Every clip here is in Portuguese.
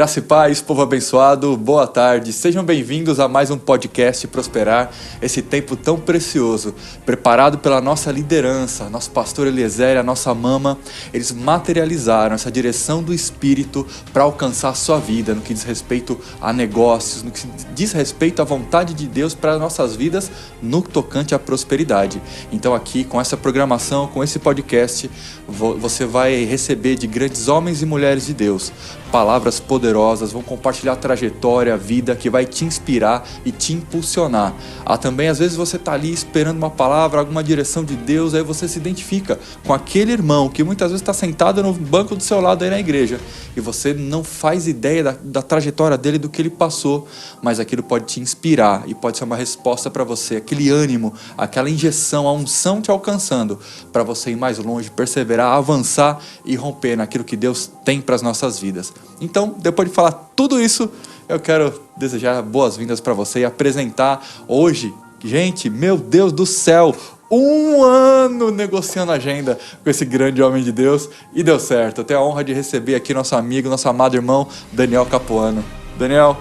Graça e paz, povo abençoado, boa tarde. Sejam bem-vindos a mais um podcast Prosperar, esse tempo tão precioso, preparado pela nossa liderança, nosso pastor Eliezer e a nossa mama. Eles materializaram essa direção do Espírito para alcançar a sua vida, no que diz respeito a negócios, no que diz respeito à vontade de Deus para nossas vidas, no tocante à prosperidade. Então aqui, com essa programação, com esse podcast, você vai receber de grandes homens e mulheres de Deus palavras poderosas, vão compartilhar a trajetória, a vida que vai te inspirar e te impulsionar. Também, às vezes, você está ali esperando uma palavra, alguma direção de Deus, aí você se identifica com aquele irmão que muitas vezes está sentado no banco do seu lado aí na igreja e você não faz ideia da trajetória dele, do que ele passou, mas aquilo pode te inspirar e pode ser uma resposta para você, aquele ânimo, aquela injeção, a unção te alcançando para você ir mais longe, perseverar, avançar e romper naquilo que Deus tem para as nossas vidas. Então, depois de falar tudo isso, eu quero desejar boas-vindas para você e apresentar hoje, gente, meu Deus do céu, 1 ano negociando agenda com esse grande homem de Deus e deu certo. Eu tenho a honra de receber aqui nosso amigo, nosso amado irmão, Daniel Capuano. Daniel,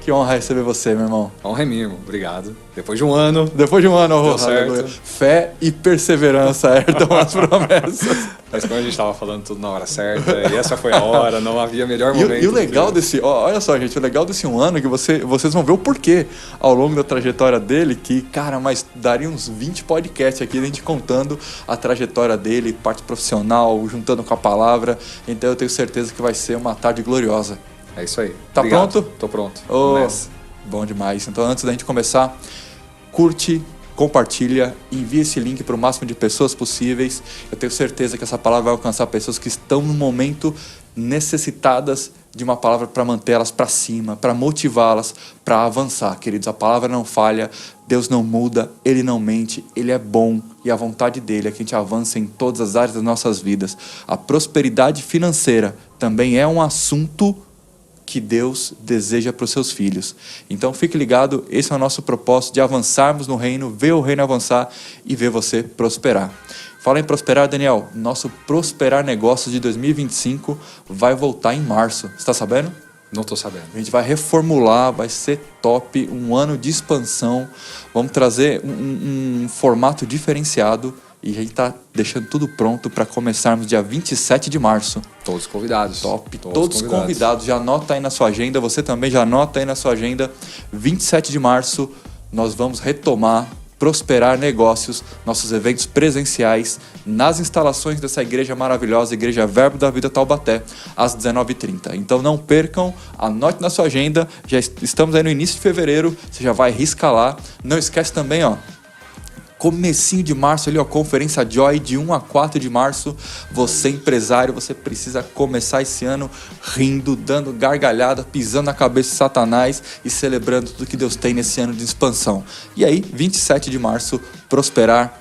que honra receber você, meu irmão. Honra é minha, obrigado. Depois de um ano, deu certo. Fé e perseverança herdam as promessas. Mas quando a gente estava falando tudo na hora certa, e essa foi a hora, não havia melhor momento. E o legal desse, olha só, gente, o legal desse 1 ano é que vocês vão ver o porquê ao longo da trajetória dele, que, cara, mas daria uns 20 podcasts aqui, a gente contando a trajetória dele, parte profissional, juntando com a palavra. Então eu tenho certeza que vai ser uma tarde gloriosa. É isso aí. Tá Obrigado. Pronto? Tô pronto. Bom demais. Então, antes da gente começar, curte, compartilha, envia esse link para o máximo de pessoas possíveis. Eu tenho certeza que essa palavra vai alcançar pessoas que estão no momento necessitadas de uma palavra para mantê-las para cima, para motivá-las, para avançar, queridos. A palavra não falha, Deus não muda, Ele não mente, Ele é bom e a vontade dEle é que a gente avance em todas as áreas das nossas vidas. A prosperidade financeira também é um assunto que Deus deseja para os seus filhos. Então fique ligado, esse é o nosso propósito de avançarmos no reino, ver o reino avançar e ver você prosperar. Fala em prosperar, Daniel, nosso Prosperar Negócios de 2025 vai voltar em março, você está sabendo? Não estou sabendo. A gente vai reformular, vai ser top, 1 ano de expansão, vamos trazer um formato diferenciado. E a gente está deixando tudo pronto para começarmos dia 27 de março. Todos convidados. Top. Todos convidados. Já anota aí na sua agenda. Você também já anota aí na sua agenda. 27 de março, nós vamos retomar Prosperar Negócios, nossos eventos presenciais nas instalações dessa igreja maravilhosa, Igreja Verbo da Vida Taubaté, às 19h30. Então não percam, anote na sua agenda. Já estamos aí no início de fevereiro. Você já vai riscar lá. Não esquece também, comecinho de março ali, Conferência Joy, de 1 a 4 de março. Você, empresário, você precisa começar esse ano rindo, dando gargalhada, pisando na cabeça de Satanás e celebrando tudo que Deus tem nesse ano de expansão. E aí, 27 de março, Prosperar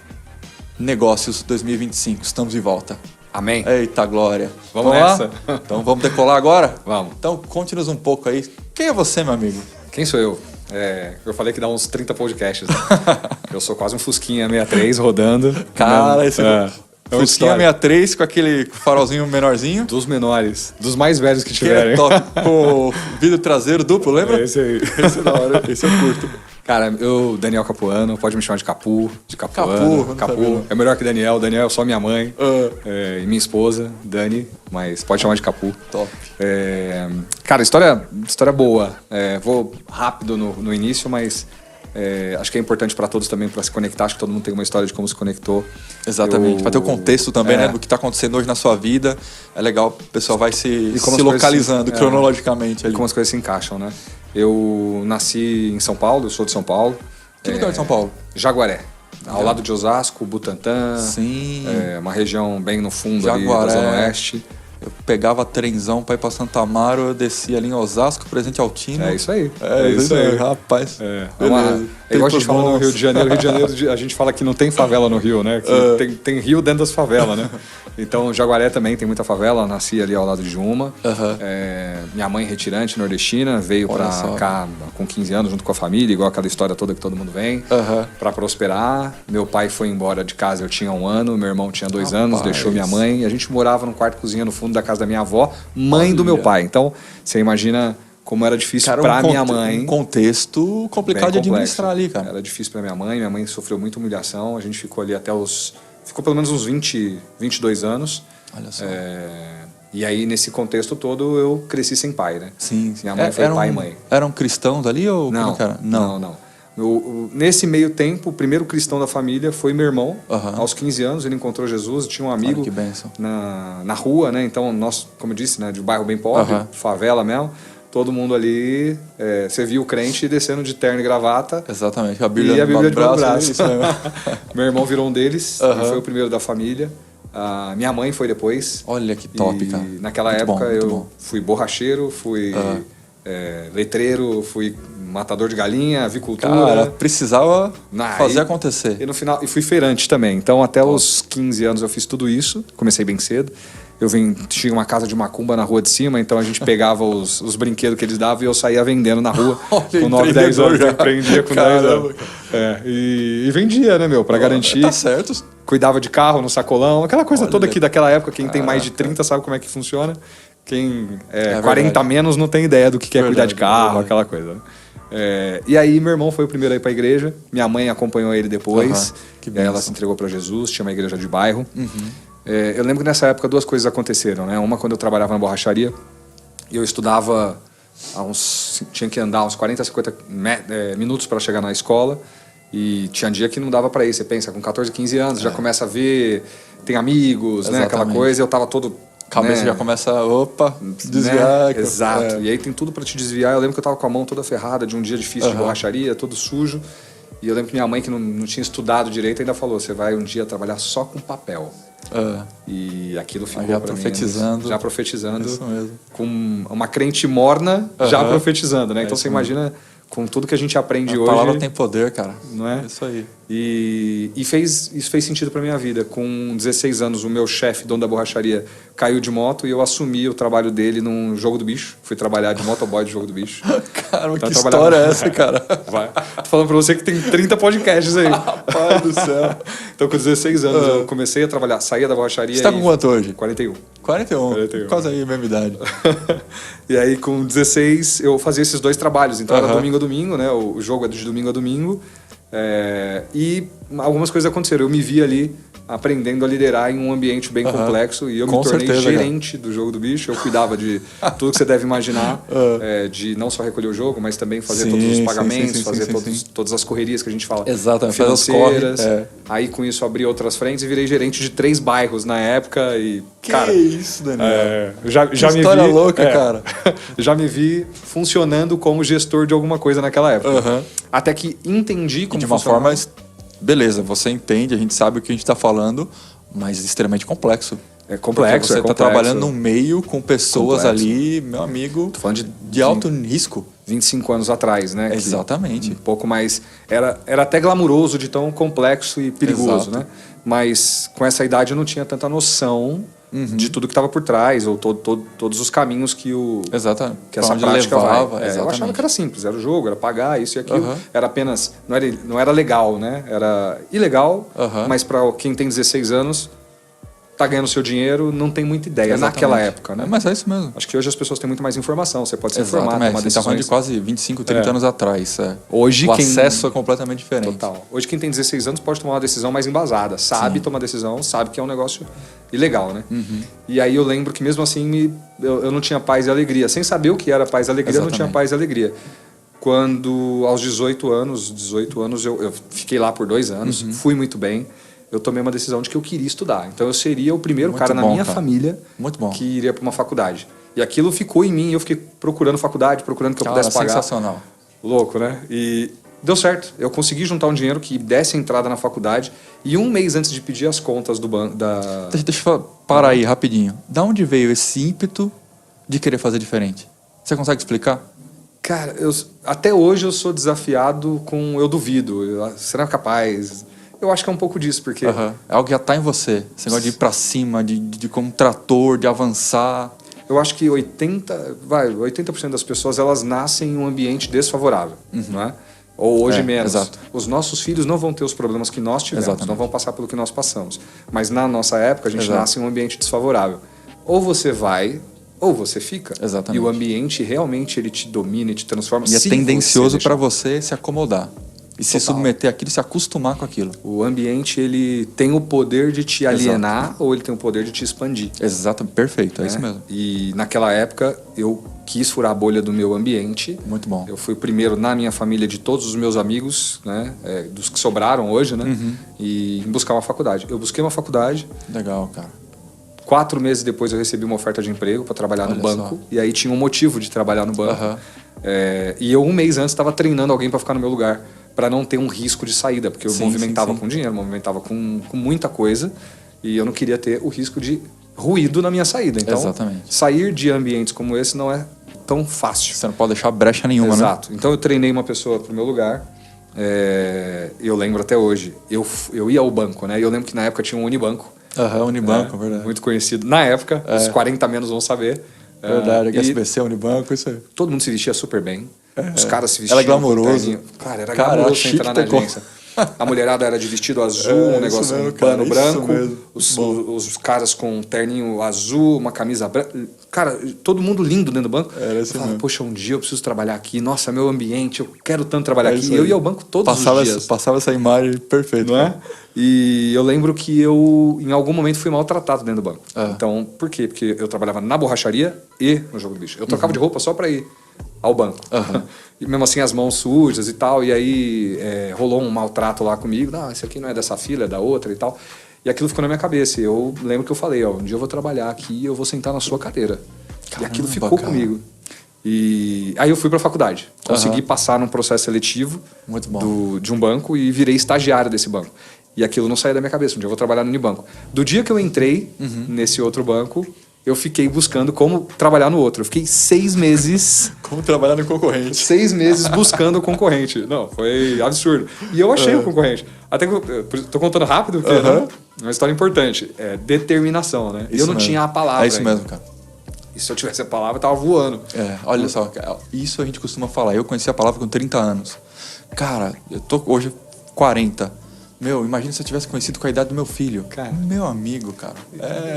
Negócios 2025. Estamos de volta. Amém. Eita glória. Vamos nessa. Então vamos decolar agora? Vamos. Então conte-nos um pouco aí. Quem é você, meu amigo? Quem sou eu? Eu falei que dá uns 30 podcasts. Né? Eu sou quase um Fusquinha 63 rodando. Cara, esse Fusquinha 63 com aquele farolzinho menorzinho. Dos menores. Dos mais velhos que tiverem. Que é top. Com o vidro traseiro duplo, lembra? Esse aí. Esse é da hora. Esse eu curto. Cara, eu, Daniel Capuano, pode me chamar de Capu, de Capuano. Capu. É melhor que Daniel. Daniel é só minha mãe e minha esposa, Dani, mas pode chamar de Capu. Top. Cara, história boa. Vou rápido no início, mas acho que é importante para todos também, para se conectar. Acho que todo mundo tem uma história de como se conectou. Exatamente. Para ter o contexto também, né, do que está acontecendo hoje na sua vida. É legal, o pessoal vai se localizando cronologicamente ali. E como as coisas se encaixam, né? Eu nasci em São Paulo, eu sou de São Paulo. Que lugar de São Paulo? Jaguaré. Ao lado de Osasco, Butantã. Sim. Uma região bem no fundo Jaguaré. Ali da Zona Oeste. Eu pegava trenzão para ir para Santa Amaro, eu descia ali em Osasco, Presidente Altino. É isso aí. É isso aí, rapaz. Igual a gente fala no Rio de Janeiro. A gente fala que não tem favela no Rio, né? Que tem rio dentro das favelas, né? Então, Jaguaré também tem muita favela. Eu nasci ali ao lado de uma. Aham. Minha mãe, retirante nordestina, veio Olha pra só. cá com 15 anos, junto com a família, igual aquela história toda que todo mundo vem, Aham. pra prosperar. Meu pai foi embora de casa, eu tinha 1 ano, meu irmão tinha 2 anos, Rapaz. deixou minha mãe. E a gente morava num quarto-cozinha no fundo da casa da minha avó, mãe do meu Olha. pai. Então, você imagina como era difícil Cara, pra um minha mãe. Um contexto complicado de Bem complexo. administrar ali, cara. Era difícil pra minha mãe. Minha mãe sofreu muita humilhação. A gente ficou ali até os... Ficou pelo menos uns 20, 22 anos. Olha só. E aí, nesse contexto todo, eu cresci sem pai, né? Sim. Minha mãe foi pai e mãe. Eram cristãos ali ou como Não, que era? não. Nesse meio tempo, o primeiro cristão da família foi meu irmão. Aham. Aos 15 anos, ele encontrou Jesus. Tinha um amigo Olha que bênção. na rua, né? Então, nós, como eu disse, né, de um bairro bem pobre, Aham. favela mesmo. Todo mundo ali, você viu o crente descendo de terno e gravata. Exatamente. A Bíblia, E a Bíblia no de braço. braço. Isso mesmo. Meu irmão virou um deles, Aham. e foi o primeiro da família. Minha mãe foi depois. Olha que top, E cara. naquela Muito época bom, muito eu bom. fui borracheiro, fui letreiro, fui matador de galinha, avicultura. Cara, precisava fazer E acontecer. no final, e fui feirante também. Então, até os 15 anos eu fiz tudo isso. Comecei bem cedo. Tinha uma casa de macumba na rua de cima, então a gente pegava os brinquedos que eles davam e eu saía vendendo na rua. Olha, Com 9, 10 anos. empreendedor já. Eu empreendia com 10 Caramba, anos. E vendia, né, meu? Pra garantir. Tá certo. Cuidava de carro no sacolão. Aquela coisa Olha. toda aqui daquela época. Quem tem mais de 30 sabe como é que funciona. Quem é 40 verdade. a menos não tem ideia do que é cuidar de Verdade, carro, verdade. aquela coisa. Né? E aí meu irmão foi o primeiro a ir pra igreja. Minha mãe acompanhou ele depois. Aham, que E aí ela bênção. se entregou pra Jesus. Tinha uma igreja de bairro. Eu lembro que nessa época 2 coisas aconteceram, né? Uma quando eu trabalhava na borracharia e eu estudava tinha que andar uns 40, 50 minutos para chegar na escola e tinha dia que não dava para ir. Você pensa, com 14, 15 anos, já começa a ver, tem amigos, né? Aquela Exatamente. coisa, eu tava todo... Cabeça né? já começa, opa, desviar. Né? Exato. E aí tem tudo para te desviar. Eu lembro que eu tava com a mão toda ferrada de um dia difícil de borracharia, todo sujo. E eu lembro que minha mãe, que não tinha estudado direito, ainda falou: você vai um dia trabalhar só com papel. E aquilo ficou já pra mim, profetizando. já profetizando. Isso mesmo. Com uma crente morna já profetizando, né? Então isso você imagina, com tudo que a gente aprende A hoje... palavra tem poder, cara. Não é? Isso aí. E isso fez sentido pra minha vida. Com 16 anos, o meu chefe, dono da borracharia, caiu de moto e eu assumi o trabalho dele num jogo do bicho. Fui trabalhar de motoboy de jogo do bicho. Caramba, Então, que eu trabalhava- história é essa, cara? Vai. Tô falando pra você que tem 30 podcasts aí. Pai do céu. Então, com 16 anos, eu comecei a trabalhar, saía da borracharia. Você tá com quanto hoje? 41. 41. 41. Quase aí, mesma idade. E aí, com 16, eu fazia esses 2 trabalhos. Então, era Aham. domingo a domingo, né? O jogo é de domingo a domingo. E algumas coisas aconteceram. Eu me vi ali aprendendo a liderar em um ambiente bem complexo. E eu Com me tornei certeza, cara. gerente do jogo do bicho. Eu cuidava de tudo que você deve imaginar. De não só recolher o jogo, mas também fazer Sim, todos os sim, pagamentos, sim, fazer sim. todas as correrias que a gente fala. Exatamente, fazer os Financeiras. corre, Aí, com isso, abri outras frentes e virei gerente de 3 bairros na época. E, Que cara, isso, Daniel? já Que me história vi, louca, cara. já me vi funcionando como gestor de alguma coisa naquela época. Aham. Até que entendi E como de uma funcionava. forma... Beleza, você entende, a gente sabe o que a gente tá falando, mas extremamente complexo. É complexo, Porque você é tá complexo. trabalhando num meio com pessoas Complexo. ali, meu amigo, Tô falando de alto risco. 25 anos atrás, né? que Exatamente. Um pouco mais... Era até glamuroso de tão complexo e perigoso, Exato. né? Mas com essa idade eu não tinha tanta noção de tudo que estava por trás, ou todos os caminhos que Exatamente. que Pra essa onde prática levava, vai. Eu achava exatamente. que era simples, era o jogo, era pagar isso e aquilo. Aham. Era apenas... Não era legal, né? Era ilegal, Aham. mas para quem tem 16 anos, tá ganhando seu dinheiro, não tem muita ideia naquela Exatamente. época, né? Mas é isso mesmo. Acho que hoje as pessoas têm muito mais informação, você pode se informar, Exatamente. tomar Você está falando de decisões. quase 25, 30 anos atrás. Hoje, o quem- acesso é completamente diferente. Total. Hoje quem tem 16 anos pode tomar uma decisão mais embasada, sabe tomar decisão, sabe que é um negócio ilegal, né? E aí eu lembro que mesmo assim eu não tinha paz e alegria. Sem saber o que era paz e alegria, eu não tinha Exatamente. paz e alegria. Quando aos 18 anos eu fiquei lá por 2 anos, fui muito bem. Eu tomei uma decisão de que eu queria estudar. Então eu seria o primeiro Muito cara na bom, minha cara. família Muito bom. que iria para uma faculdade. E aquilo ficou em mim, eu fiquei procurando faculdade, procurando que eu Cara, pudesse pagar. sensacional. Louco, né? E deu certo. Eu consegui juntar um dinheiro que desse a entrada na faculdade. E 1 mês antes de pedir as contas do banco da... Deixa eu parar aí rapidinho. Da onde veio esse ímpeto de querer fazer diferente? Você consegue explicar? Cara, até hoje eu sou desafiado com... Eu duvido. Será capaz? Eu acho que é um pouco disso, porque... É algo que já tá em você. Esse negócio de ir pra cima, de como um trator, de avançar. Eu acho que 80% das pessoas, elas nascem em um ambiente desfavorável, não é? Ou hoje menos. Exato. Os nossos filhos não vão ter os problemas que nós tivemos, Exatamente. não vão passar pelo que nós passamos. Mas na nossa época, a gente Exato. nasce em um ambiente desfavorável. Ou você vai, ou você fica. Exatamente. E o ambiente realmente ele te domina e te transforma. E é se tendencioso você para deixar. você se acomodar. E se Total. submeter àquilo, se acostumar com aquilo. O ambiente ele tem o poder de te alienar ou ele tem o poder de te expandir. Exato, perfeito, é né? isso mesmo. E naquela época eu quis furar a bolha do meu ambiente. Muito bom. Eu fui o primeiro na minha família de todos os meus amigos, né? Dos que sobraram hoje, né? E em buscar uma faculdade. Eu busquei uma faculdade. Legal, cara. 4 meses depois eu recebi uma oferta de emprego para trabalhar no banco. só. E aí tinha um motivo de trabalhar no banco. E eu 1 mês antes estava treinando alguém para ficar no meu lugar, para não ter um risco de saída, porque eu movimentava com dinheiro, movimentava com muita coisa, e eu não queria ter o risco de ruído na minha saída. Então, Exatamente. sair de ambientes como esse não é tão fácil. Você não pode deixar brecha nenhuma, Exato. Então eu treinei uma pessoa pro meu lugar. Eu lembro até hoje. Eu ia ao banco, né? E eu lembro que na época tinha um Unibanco. Unibanco, verdade. Muito conhecido. Na época, os 40 menos vão saber. Verdade, E HSBC, Unibanco, isso aí. todo mundo se vestia super bem. Os caras se Era vestiam. glamouroso. com terninho. Cara, era Cara, glamouroso chique entrar na ter como. agência. A mulherada era de vestido azul, É, um negócio, isso mesmo, um pano cara, isso branco. mesmo. Os caras com um terninho azul, uma camisa branca. Cara, todo mundo lindo dentro do banco. Era Eu isso falava, mesmo. poxa, um dia eu preciso trabalhar aqui. Nossa, meu ambiente, eu quero tanto trabalhar É aqui. isso Eu aí. ia ao banco todos os dias. Passava essa imagem perfeita. Não é? E eu lembro que eu, em algum momento, fui maltratado dentro do banco. Então, por quê? Porque eu trabalhava na borracharia e no jogo do bicho. Eu trocava de roupa só pra ir ao banco. E mesmo assim, as mãos sujas e tal. E aí, rolou um maltrato lá comigo. Não, esse aqui não é dessa fila, é da outra e tal. E aquilo ficou na minha cabeça. E eu lembro que eu falei, um dia eu vou trabalhar aqui e eu vou sentar na sua cadeira. Caramba, e aquilo ficou cara. comigo. E aí eu fui pra faculdade. Consegui passar num processo seletivo Muito bom. de um banco e virei estagiário desse banco. E aquilo não saía da minha cabeça. Um dia eu vou trabalhar no Unibanco. Do dia que eu entrei nesse outro banco, eu fiquei buscando como trabalhar no outro. Eu fiquei 6 meses... Como trabalhar no concorrente. 6 meses buscando o concorrente. Não, foi absurdo. E eu achei o concorrente. Até que eu tô contando rápido, porque é uma história importante. É determinação, né? E eu não mesmo. tinha a palavra É isso ainda. mesmo, cara. E se eu tivesse a palavra, eu tava voando. Olha só, cara, isso a gente costuma falar. Eu conheci a palavra com 30 anos. Cara, eu tô hoje 40. Meu, imagina se eu tivesse conhecido com a idade do meu filho. Cara. Meu amigo, cara.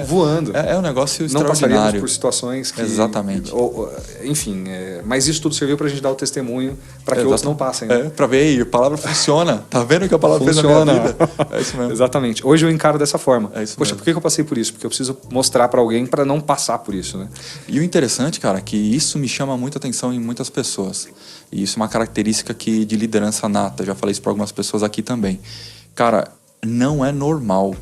Voando. É um negócio Não passaríamos extraordinário. por situações que... Exatamente. Enfim, mas isso tudo serviu pra gente dar o testemunho para que outros não passem. Né? Pra ver aí, a palavra funciona. Tá vendo que a palavra fez na minha vida? É isso mesmo. Exatamente. Hoje eu encaro dessa forma. É isso Poxa, mesmo. por que eu passei por isso? Porque eu preciso mostrar pra alguém pra não passar por isso, né? E o interessante, cara, é que isso me chama muita atenção em muitas pessoas. E isso é uma característica de liderança nata. Já falei isso para algumas pessoas aqui também. Cara, não é normal.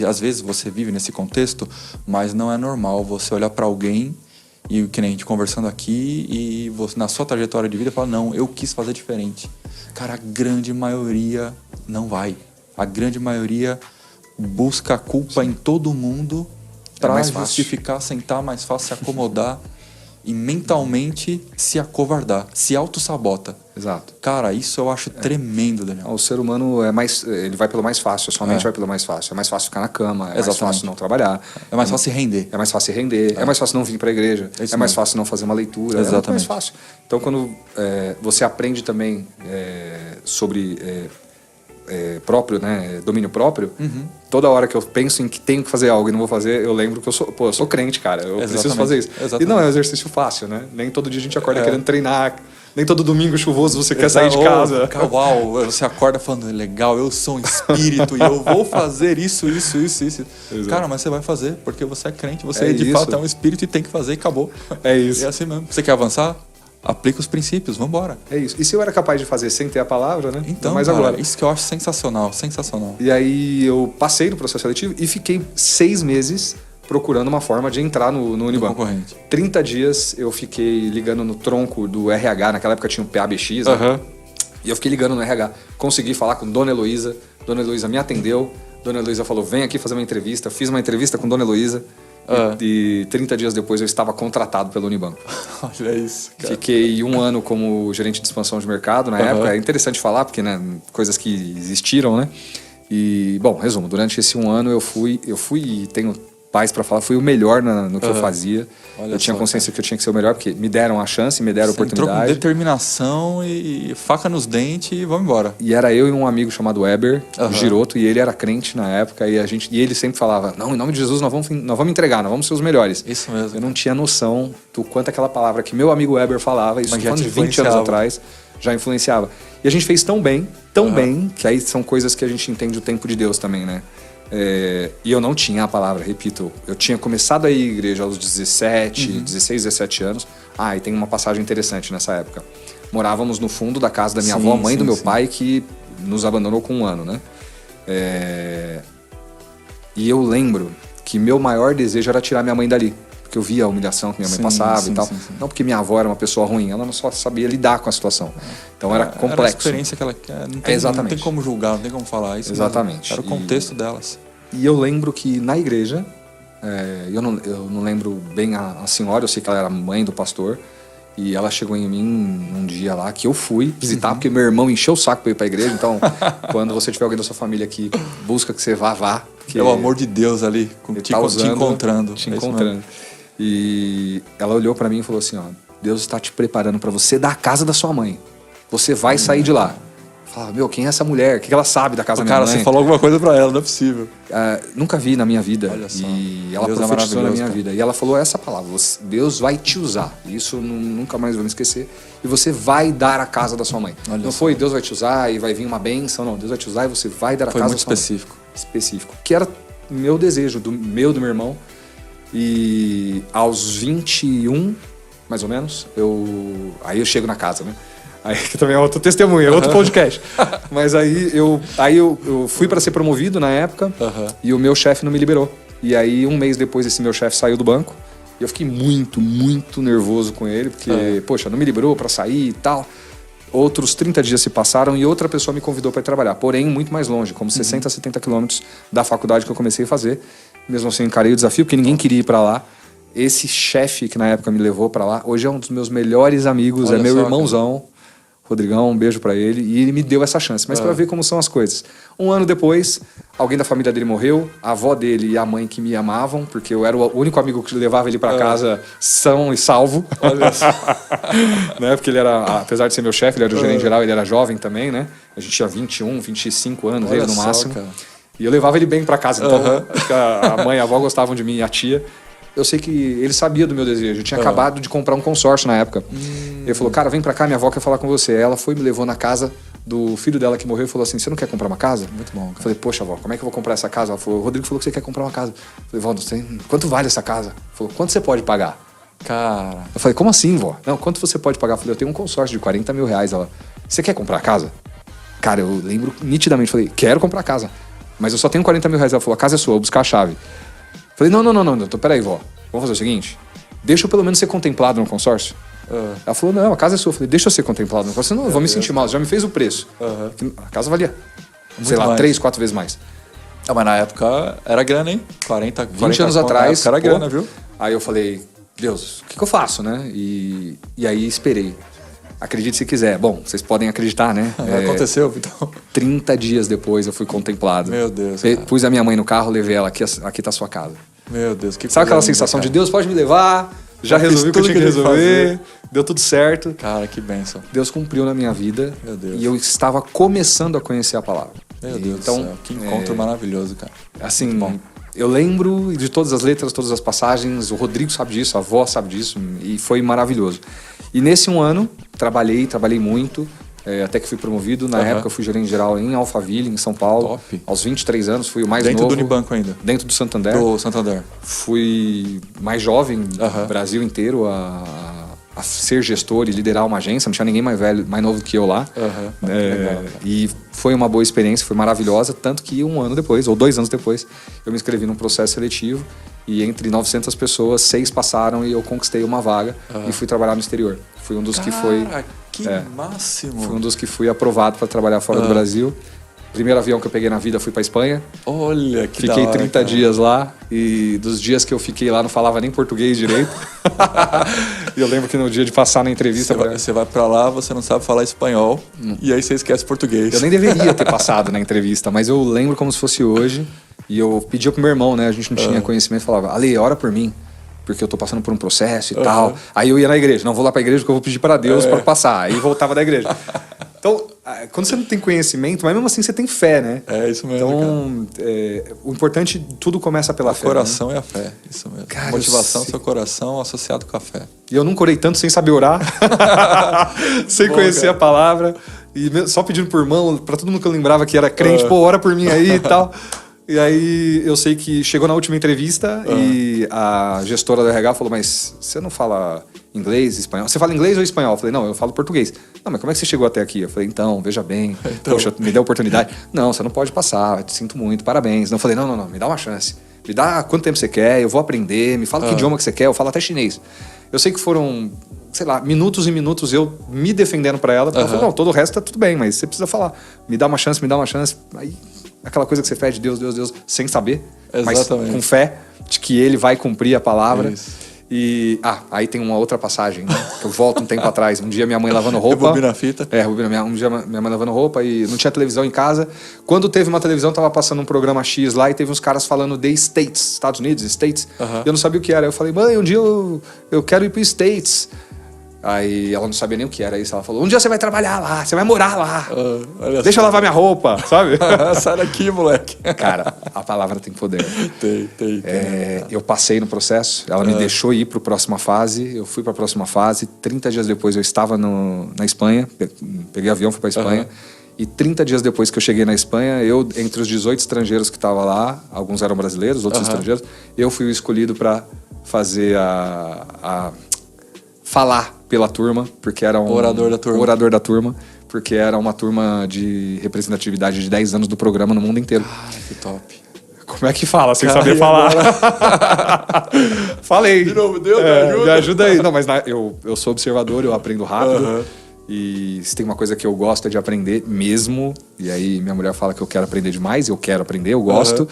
Às vezes você vive nesse contexto, mas não é normal você olhar para alguém e, que nem a gente conversando aqui, e você, na sua trajetória de vida, fala, não, eu quis fazer diferente. Cara, a grande maioria não vai. A grande maioria busca a culpa em todo mundo para mais fácil. justificar, sentar mais fácil, se acomodar e mentalmente se acovardar, se auto-sabota. Exato. Cara, isso eu acho tremendo, Daniel. O ser humano ele vai pelo mais fácil, a sua mente vai pelo mais fácil. É mais fácil ficar na cama, é mais Exatamente. fácil não trabalhar. É mais fácil se render. É mais fácil se render, é mais fácil não vir para a igreja, É isso é mais mesmo. fácil não fazer uma leitura, é muito mais Exatamente. fácil. Então, quando você aprende também sobre próprio, né, domínio próprio, toda hora que eu penso em que tenho que fazer algo e não vou fazer, eu lembro que eu sou crente, cara, eu preciso Exatamente. fazer isso. Exatamente. E não é um exercício fácil, né? Nem todo dia a gente acorda querendo treinar, nem todo domingo chuvoso você quer sair de casa. Uau, você acorda falando, legal, eu sou um espírito e eu vou fazer isso. Exato. Cara, mas você vai fazer, porque você é crente, você É de isso. fato é um espírito e tem que fazer e acabou. É isso. É assim mesmo. Você quer avançar? Aplica os princípios, vambora. É isso. E se eu era capaz de fazer sem ter a palavra, né? Então, Mas cara, agora. isso que eu acho sensacional, sensacional. E aí eu passei no processo seletivo e fiquei 6 meses procurando uma forma de entrar no Unibanco. concorrente. 30 dias eu fiquei ligando no tronco do RH, naquela época tinha o PABX, né? E eu fiquei ligando no RH. Consegui falar com Dona Heloísa me atendeu, Dona Heloísa falou, vem aqui fazer uma entrevista, fiz uma entrevista com Dona Heloísa e 30 dias depois eu estava contratado pelo Unibanco. Olha isso, cara. Fiquei 1 ano como gerente de expansão de mercado na época. É interessante falar, porque, né, coisas que existiram, né? E, bom, resumo, durante esse 1 ano eu fui e tenho paz para falar, fui o melhor no que eu fazia. Olha eu tinha só, consciência que eu tinha que ser o melhor, porque me deram a chance, me deram a oportunidade. Entrou com determinação e faca nos dentes e vamos embora. E era eu e um amigo chamado Weber, Giroto, e ele era crente na época, e ele sempre falava, não, em nome de Jesus nós vamos entregar, nós vamos ser os melhores. Isso mesmo. Eu não tinha noção do quanto aquela palavra que meu amigo Weber falava, isso falando de 20 anos atrás, já influenciava. E a gente fez tão bem, que aí são coisas que a gente entende o tempo de Deus também, né? E eu não tinha a palavra, repito, eu tinha começado a ir à igreja aos 16, 17 anos. E tem uma passagem interessante nessa época. Morávamos no fundo da casa da minha avó, mãe do meu pai, que nos abandonou com 1 ano, né? E eu lembro que meu maior desejo era tirar minha mãe dali, porque eu via a humilhação que minha mãe passava e tal. Não porque minha avó era uma pessoa ruim, ela só sabia lidar com a situação. Então era complexo. Era a experiência que ela quer. Não tem como julgar, não tem como falar isso. Exatamente. Era o contexto delas. E eu lembro que na igreja, eu não lembro bem a senhora, eu sei que ela era mãe do pastor, e ela chegou em mim um dia lá que eu fui visitar, porque meu irmão encheu o saco pra ir pra igreja. Então, quando você tiver alguém da sua família que busca que você vá. É o amor de Deus ali, te encontrando. Te encontrando. E ela olhou pra mim e falou assim, ó, Deus está te preparando pra você dar a casa da sua mãe. Você vai sair de lá. Eu falava, meu, quem é essa mulher? O que ela sabe da casa da minha mãe? Cara, você falou alguma coisa pra ela, não é possível. Nunca vi na minha vida. Olha só. E ela Deus profetizou na minha cara. vida. E ela falou essa palavra, Deus vai te usar. Isso nunca mais vou me esquecer. E você vai dar a casa da sua mãe. Olha não só. foi Deus vai te usar e vai vir uma bênção. Não, Deus vai te usar e você vai dar a Foi casa muito da sua específico. mãe. Específico. Que era meu desejo, do meu irmão. E aos 21, mais ou menos, aí eu chego na casa, né? Aí que também é outro testemunho, é outro podcast. Mas aí eu fui para ser promovido na época e o meu chefe não me liberou. E aí 1 mês depois esse meu chefe saiu do banco e eu fiquei muito, muito nervoso com ele, porque, poxa, não me liberou para sair e tal. Outros 30 dias se passaram e outra pessoa me convidou para ir trabalhar, porém muito mais longe, como 60, 70 quilômetros da faculdade que eu comecei a fazer. Mesmo assim, encarei o desafio, porque ninguém queria ir para lá. Esse chefe que na época me levou para lá, hoje é um dos meus melhores amigos, é meu irmãozão, Rodrigão, um beijo para ele, e ele me deu essa chance. Mas para ver como são as coisas. 1 ano depois, alguém da família dele morreu, a avó dele e a mãe que me amavam, porque eu era o único amigo que levava ele para casa são e salvo. Olha só. Né? Porque ele era, apesar de ser meu chefe, ele era o gerente geral, ele era jovem também, né? A gente tinha 21, 25 anos, ele no máximo. Cara. E eu levava ele bem para casa, então acho que a mãe e a avó gostavam de mim e a tia. Eu sei que ele sabia do meu desejo. Eu tinha acabado de comprar um consórcio na época. Ele falou, cara, vem pra cá, minha avó quer falar com você. Ela foi e me levou na casa do filho dela que morreu e falou assim, você não quer comprar uma casa? Muito bom, cara. Eu falei, poxa, avó, como é que eu vou comprar essa casa? Ela falou, o Rodrigo falou que você quer comprar uma casa. Eu falei, vó, quanto vale essa casa? Ela falou, quanto você pode pagar? Cara... Eu falei, como assim, vó? Não, quanto você pode pagar? Eu falei, eu tenho um consórcio de 40 mil reais. Ela, você quer comprar a casa? Cara, eu lembro nitidamente. Falei, quero comprar a casa. Mas eu só tenho 40 mil reais. Ela falou, a casa é sua, eu vou buscar a chave. Falei, não, peraí, vó. Vamos fazer o seguinte, deixa eu pelo menos ser contemplado no consórcio. Ela falou, não, a casa é sua. Eu falei, deixa eu ser contemplado no consórcio. Não, eu vou me sentir mal, já me fez o preço. A casa valia, sei lá, 3, 4 vezes mais. Mas na época era grana, hein? 20 anos atrás. Era grana, viu? Aí eu falei, Deus, o que eu faço, né? E aí esperei. Acredite se quiser. Bom, vocês podem acreditar, né? Aconteceu, então. 30 dias depois eu fui contemplado. Meu Deus. Pus a minha mãe no carro, levei ela, aqui tá a sua casa. Meu Deus, que sabe aquela sensação de Deus pode me levar, já resolvi o que eu tinha que resolver, deu tudo certo. Cara, que bênção. Deus cumpriu na minha vida. Meu Deus. E eu estava começando a conhecer a palavra. Meu Deus do céu, que encontro maravilhoso, cara. Assim, eu lembro de todas as letras, todas as passagens, o Rodrigo sabe disso, a avó sabe disso, e foi maravilhoso. E nesse 1 ano, trabalhei muito. Até que fui promovido. Na época eu fui gerente geral em Alphaville, em São Paulo. Top. Aos 23 anos, fui o mais dentro novo. Dentro do Unibanco ainda? Dentro do Santander. Do Santander. Fui mais jovem do Brasil inteiro a ser gestor e liderar uma agência. Não tinha ninguém mais velho, mais novo que eu lá. Legal, e foi uma boa experiência, foi maravilhosa. Tanto que 1 ano depois, ou 2 anos depois, eu me inscrevi num processo seletivo. E entre 900 pessoas, 6 passaram e eu conquistei uma vaga e fui trabalhar no exterior. Fui um dos que foi... Que máximo! Fui um dos que fui aprovado para trabalhar fora do Brasil. Primeiro avião que eu peguei na vida, fui pra Espanha. Olha, que da Fiquei hora, 30 cara. dias lá e dos dias que eu fiquei lá não falava nem português direito. E eu lembro que no dia de passar na entrevista... Você vai pra lá, você não sabe falar espanhol e aí você esquece português. Eu nem deveria ter passado na entrevista, mas eu lembro como se fosse hoje. E eu pedia pro meu irmão, né? A gente não tinha conhecimento. Falava, Ale, ora por mim, porque eu tô passando por um processo e tal. Aí eu ia na igreja. Não, vou lá pra igreja porque eu vou pedir para Deus para passar. Aí voltava da igreja. Então, quando você não tem conhecimento, mas mesmo assim você tem fé, né? É isso mesmo, então, o importante, tudo começa pela fé. O coração né? é a fé, isso mesmo. Cara, Motivação, seu coração associado com a fé. E eu nunca orei tanto sem saber orar, sem conhecer a palavra, e só pedindo por irmão, pra todo mundo que eu lembrava que era crente, pô, ora por mim aí e tal. E aí eu sei que chegou na última entrevista e a gestora do RH falou, mas você não fala inglês, espanhol? Você fala inglês ou espanhol? Eu falei, não, eu falo português. Não, mas como é que você chegou até aqui? Eu falei, então, veja bem, poxa, me dê a oportunidade. Não, você não pode passar, te sinto muito, parabéns. Não, eu falei, não, me dá uma chance. Me dá quanto tempo você quer, eu vou aprender, me fala que idioma que você quer, eu falo até chinês. Eu sei que foram, sei lá, minutos e minutos eu me defendendo pra ela, porque ela falou, não, todo o resto tá tudo bem, mas você precisa falar. Me dá uma chance. Aí, aquela coisa que você pede, Deus, sem saber, Exatamente. mas com fé de que ele vai cumprir a palavra. Isso. E, aí tem uma outra passagem, né? Que eu volto um tempo atrás. Um dia minha mãe lavando roupa. Rebobina a fita. Um dia minha mãe lavando roupa e não tinha televisão em casa. Quando teve uma televisão, tava passando um programa X lá e teve uns caras falando de States, Estados Unidos, States. Eu não sabia o que era. Eu falei, mãe, um dia eu quero ir pro States. Aí ela não sabia nem o que era isso. Ela falou, um dia você vai trabalhar lá, você vai morar lá. Deixa eu lavar minha roupa, sabe? Sai daqui, moleque. Cara, a palavra tem poder. Tem. Eu passei no processo, ela me deixou ir para a próxima fase, eu fui para a próxima fase. 30 dias depois eu estava na Espanha, peguei avião, fui para a Espanha. E 30 dias depois que eu cheguei na Espanha, entre os 18 estrangeiros que estavam lá, alguns eram brasileiros, outros estrangeiros, eu fui o escolhido para fazer falar pela turma, porque era um orador da turma, porque era uma turma de representatividade de 10 anos do programa no mundo inteiro. Que top. Como é que fala sem saber falar? Falei. De novo, Deus, me ajuda. Me ajuda aí. Não, mas eu sou observador, eu aprendo rápido. E se tem uma coisa que eu gosto é de aprender mesmo. E aí minha mulher fala que eu quero aprender demais, eu quero aprender, eu gosto.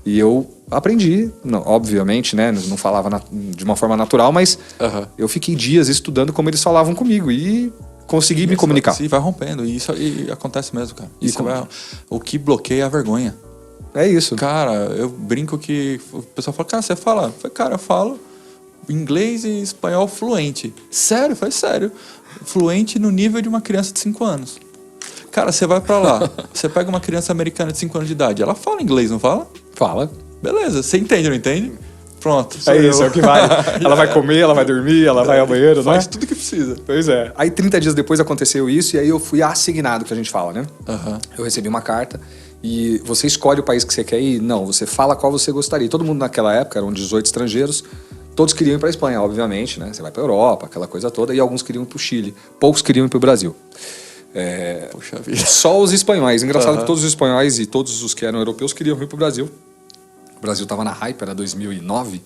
E eu aprendi, não, obviamente, né? Não falava de uma forma natural, mas eu fiquei dias estudando como eles falavam comigo e consegui me comunicar. Sim, vai rompendo. E isso acontece mesmo, cara. O que bloqueia é a vergonha. É isso. Cara, eu brinco que o pessoal fala, cara, você fala? Eu falei, cara, eu falo inglês e espanhol fluente. Sério? Eu falei, sério. Fluente no nível de uma criança de 5 anos. Cara, você vai pra lá, você pega uma criança americana de 5 anos de idade, ela fala inglês, não fala? Fala. Beleza, você entende, não entende? Pronto. É o que vai. Ela vai comer, ela vai dormir, ela vai ao banheiro, não é? Faz tudo que precisa. Pois é. Aí 30 dias depois aconteceu isso e aí eu fui assignado, que a gente fala, né? Eu recebi uma carta e você escolhe o país que você quer ir? Não, você fala qual você gostaria. Todo mundo naquela época, eram 18 estrangeiros, todos queriam ir para a Espanha, obviamente, né? Você vai para a Europa, aquela coisa toda, e alguns queriam ir para o Chile. Poucos queriam ir para o Brasil. Puxa vida. Só os espanhóis. Engraçado que todos os espanhóis e todos os que eram europeus queriam ir para o Brasil. O Brasil estava na hype, era 2009.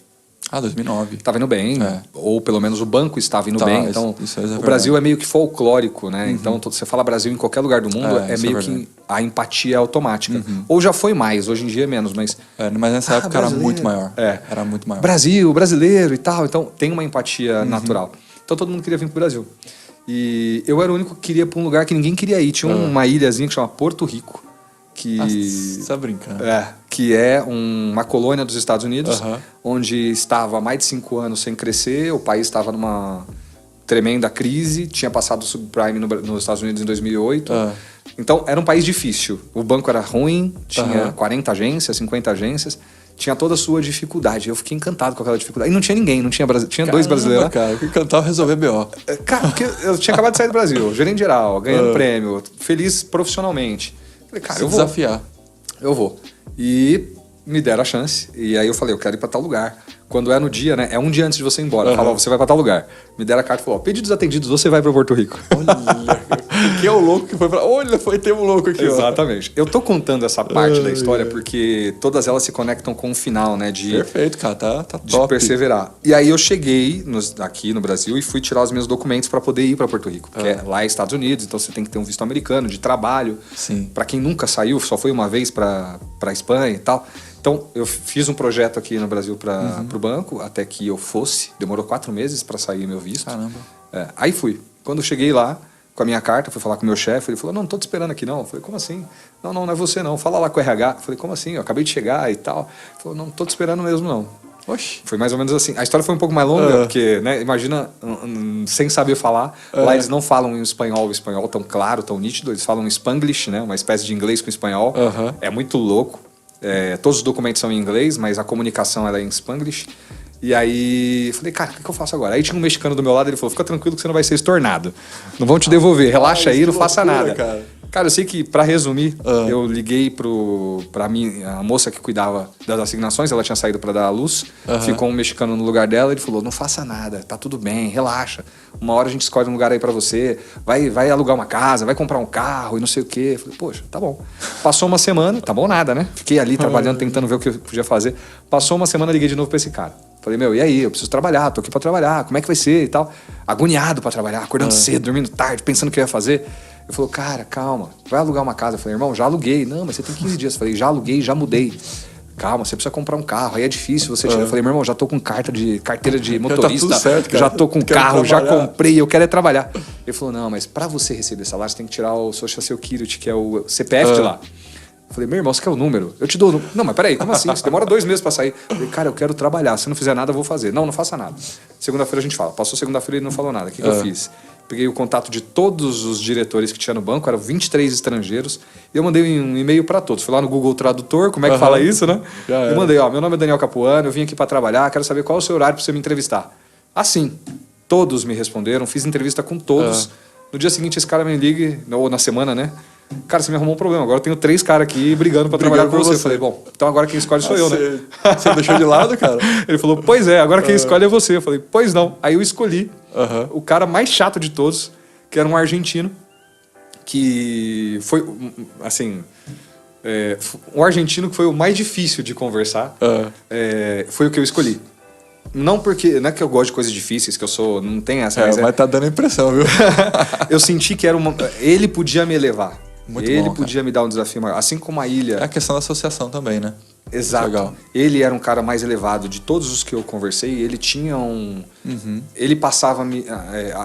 2009. Estava indo bem, ou pelo menos o banco estava indo bem. Então, isso o Brasil é meio que folclórico, né? Então, você fala Brasil em qualquer lugar do mundo, é meio que a empatia é automática. Ou já foi mais, hoje em dia é menos, mas... mas nessa época era muito maior. Era muito maior. Brasil, brasileiro e tal. Então, tem uma empatia natural. Então, todo mundo queria vir pro Brasil. E eu era o único que queria ir para um lugar que ninguém queria ir. Tinha uma ilhazinha que chama Porto Rico. Você tá brincando. Que é uma colônia dos Estados Unidos, onde estava há mais de 5 anos sem crescer, o país estava numa tremenda crise, tinha passado o subprime nos Estados Unidos em 2008. Então, era um país difícil. O banco era ruim, tinha 40 agências, 50 agências, tinha toda a sua dificuldade. Eu fiquei encantado com aquela dificuldade. E não tinha ninguém, tinha 2 brasileiros. Cara, eu fiquei encantado resolver BO. Cara, porque eu tinha acabado de sair do Brasil, gerente geral, ganhando prêmio, feliz profissionalmente. Falei, cara, eu vou. Desafiar. Eu vou. E me deram a chance. E aí eu falei, eu quero ir pra tal lugar. Quando é no dia, né? É um dia antes de você ir embora. Fala, você vai pra tal lugar. Me deram a carta e falou, pedidos atendidos, você vai pra Porto Rico. Olha. Quem é o louco que foi pra... Olha, ter um louco aqui, Exatamente. Eu tô contando essa parte da história porque todas elas se conectam com o final, né? Perfeito, cara. Tá top. De perseverar. E aí eu cheguei aqui no Brasil e fui tirar os meus documentos para poder ir para Porto Rico. Porque lá é Estados Unidos, então você tem que ter um visto americano de trabalho. Sim. Para quem nunca saiu, só foi uma vez para Espanha e tal. Então, eu fiz um projeto aqui no Brasil para o banco, até que eu fosse. Demorou 4 meses para sair meu visto. Caramba. Aí fui. Quando eu cheguei lá, com a minha carta, fui falar com o meu chefe, ele falou, não tô te esperando aqui não. Eu falei, como assim? Não é você não, fala lá com o RH. Eu falei, como assim? Eu acabei de chegar e tal. Ele falou, não tô te esperando mesmo não. Oxi. Foi mais ou menos assim. A história foi um pouco mais longa, porque, né, imagina, sem saber falar, lá eles não falam em espanhol tão claro, tão nítido, eles falam em Spanglish, né, uma espécie de inglês com espanhol. É muito louco. Todos os documentos são em inglês, mas a comunicação ela é em Spanglish. E aí, falei, cara, o que eu faço agora? Aí tinha um mexicano do meu lado, ele falou, fica tranquilo que você não vai ser estornado. Não vão te devolver, relaxa aí, não faça nada. Cara, eu sei que, pra resumir, eu liguei pra a moça que cuidava das assignações, ela tinha saído pra dar a luz, ficou um mexicano no lugar dela, ele falou, não faça nada, tá tudo bem, relaxa. Uma hora a gente escolhe um lugar aí pra você, vai alugar uma casa, vai comprar um carro e não sei o quê. Eu falei, poxa, tá bom. Passou uma semana, tá bom nada, né? Fiquei ali trabalhando, tentando ver o que eu podia fazer. Passou uma semana, liguei de novo pra esse cara. Falei, e aí? Eu preciso trabalhar, tô aqui pra trabalhar, como é que vai ser e tal? Agoniado pra trabalhar, acordando cedo, dormindo tarde, pensando o que eu ia fazer. Ele falou, cara, calma, vai alugar uma casa. Eu falei, irmão, já aluguei. Não, mas você tem 15 dias. Eu falei, já aluguei, já mudei. Calma, você precisa comprar um carro, aí é difícil você tirar. Eu falei, meu irmão, já tô com carteira de motorista, tá tudo certo, já tô com carro, já comprei, eu quero trabalhar. Ele falou, não, mas pra você receber salário, você tem que tirar o Social Security, que é o CPF de lá. Eu falei, meu irmão, você quer o número? Eu te dou o número. Não, mas peraí, como assim? Isso demora 2 meses pra sair. Eu falei, cara, eu quero trabalhar. Se não fizer nada, eu vou fazer. Não faça nada. Segunda-feira a gente fala. Passou segunda-feira e ele não falou nada. O que eu fiz? Peguei o contato de todos os diretores que tinha no banco, eram 23 estrangeiros, e eu mandei um e-mail para todos. Fui lá no Google Tradutor, como é que fala isso, né? Eu mandei, meu nome é Daniel Capuano, eu vim aqui para trabalhar, quero saber qual é o seu horário para você me entrevistar. Assim, todos me responderam, fiz entrevista com todos. No dia seguinte, esse cara me liga, ou na semana, né? Cara, você me arrumou um problema. Agora eu tenho 3 caras aqui brigando pra trabalhar com você. Eu falei, bom, então agora quem escolhe sou eu, né? Você deixou de lado, cara? Ele falou, pois é, agora quem escolhe é você. Eu falei, pois não. Aí eu escolhi o cara mais chato de todos, que era um argentino, que foi, assim... um argentino que foi o mais difícil de conversar. Foi o que eu escolhi. Não é que eu gosto de coisas difíceis, que eu sou... Não tem essa... Mas tá dando impressão, viu? Eu senti que ele podia me elevar. Ele podia me dar um desafio maior. Assim como a ilha... É a questão da associação também, né? Exato. Legal. Ele era um cara mais elevado de todos os que eu conversei. Ele tinha ele passava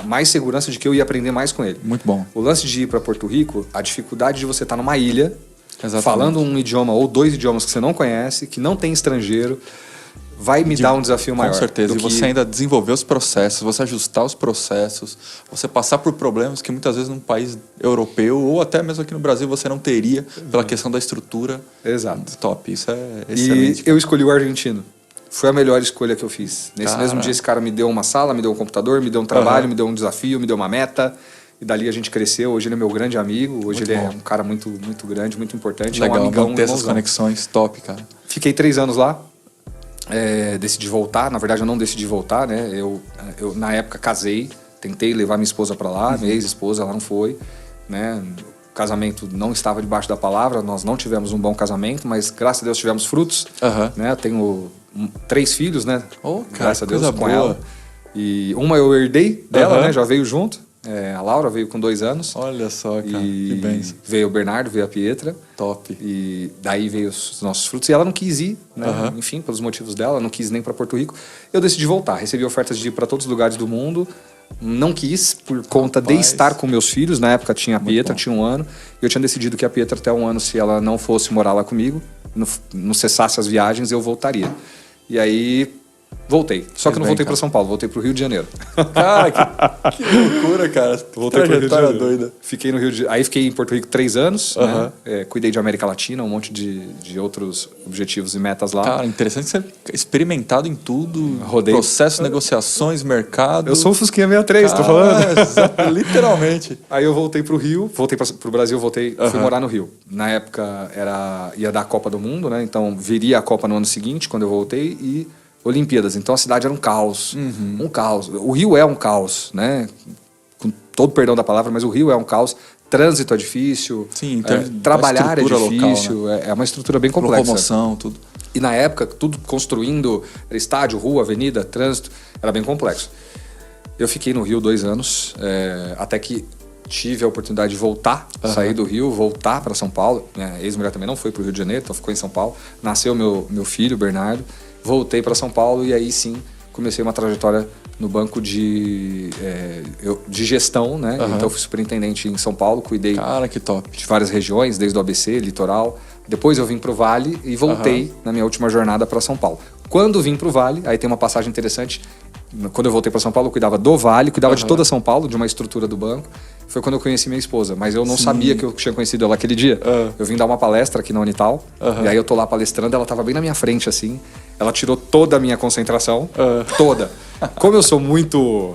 mais segurança de que eu ia aprender mais com ele. Muito bom. O lance de ir para Porto Rico, a dificuldade de você estar numa ilha, exatamente, falando um idioma ou 2 idiomas que você não conhece, que não tem estrangeiro, vai me dar um desafio maior. Com certeza. E você ainda desenvolver os processos, você ajustar os processos, você passar por problemas que muitas vezes num país europeu ou até mesmo aqui no Brasil você não teria pela questão da estrutura. Exato. Top. Isso é excelente. E eu escolhi o argentino. Foi a melhor escolha que eu fiz. Nesse mesmo dia esse cara me deu uma sala, me deu um computador, me deu um trabalho, me deu um desafio, me deu uma meta. E dali a gente cresceu. Hoje ele é meu grande amigo. Hoje ele é um cara muito, muito grande, muito importante. Legal, é um amigão, manter essas conexões. Top, cara. Fiquei 3 anos lá. Decidi voltar. Na verdade, eu não decidi voltar, né? Eu na época, casei. Tentei levar minha esposa para lá. Minha ex-esposa, ela não foi, né? O casamento não estava debaixo da palavra. Nós não tivemos um bom casamento, mas graças a Deus tivemos frutos. Né? Eu tenho 3 filhos, né? Graças a Deus, com ela. E uma eu herdei dela, né? Já veio junto. A Laura veio com 2 anos. Olha só, cara. Que bênção. Veio o Bernardo, veio a Pietra. Top. E daí veio os nossos frutos. E ela não quis ir, né? Enfim, pelos motivos dela, não quis nem para Porto Rico. Eu decidi voltar. Recebi ofertas de ir para todos os lugares do mundo. Não quis, por conta de estar com meus filhos. Na época tinha a Pietra, tinha 1 ano. E eu tinha decidido que a Pietra, até 1 ano, se ela não fosse morar lá comigo, não cessasse as viagens, eu voltaria. E aí... voltei. Só que não voltei para São Paulo, voltei para o Rio de Janeiro. Cara, que loucura, cara. Voltei para o Rio de Janeiro. Doida. Fiquei no Rio de... Aí fiquei em Porto Rico 3 anos, né? Cuidei de América Latina, um monte de outros objetivos e metas lá. Cara, interessante você experimentado em tudo. Rodei. Processo, negociações, mercado. Eu sou o Fusquinha 63, tô falando. Literalmente. Aí eu voltei pro Rio, voltei pro Brasil, fui morar no Rio. Na época ia dar a Copa do Mundo, né? Então viria a Copa no ano seguinte, quando eu voltei, e Olimpíadas. Então a cidade era um caos. Um caos. O Rio é um caos, né? Com todo perdão da palavra, mas o Rio é um caos. Trânsito é difícil, Sim, então, trabalhar é local, difícil, né? É uma estrutura bem complexa. Locomoção, tudo. E na época, tudo construindo, era estádio, rua, avenida, trânsito, era bem complexo. Eu fiquei no Rio 2 anos, até que tive a oportunidade de voltar, sair do Rio, voltar para São Paulo. Minha ex-mulher também não foi para o Rio de Janeiro, então ficou em São Paulo. Nasceu meu filho, Bernardo. Voltei para São Paulo e aí sim comecei uma trajetória no banco de gestão, né? Então eu fui superintendente em São Paulo, cuidei Cara, que top. de várias regiões, desde o ABC, litoral. Depois eu vim para o Vale e voltei na minha última jornada para São Paulo. Quando vim para o Vale, aí tem uma passagem interessante. Quando eu voltei para São Paulo, eu cuidava do Vale, cuidava de toda São Paulo, de uma estrutura do banco. Foi quando eu conheci minha esposa, mas eu não sabia que eu tinha conhecido ela aquele dia. Eu vim dar uma palestra aqui na Unital, e aí eu tô lá palestrando, ela tava bem na minha frente, assim. Ela tirou toda a minha concentração, toda. Como eu sou muito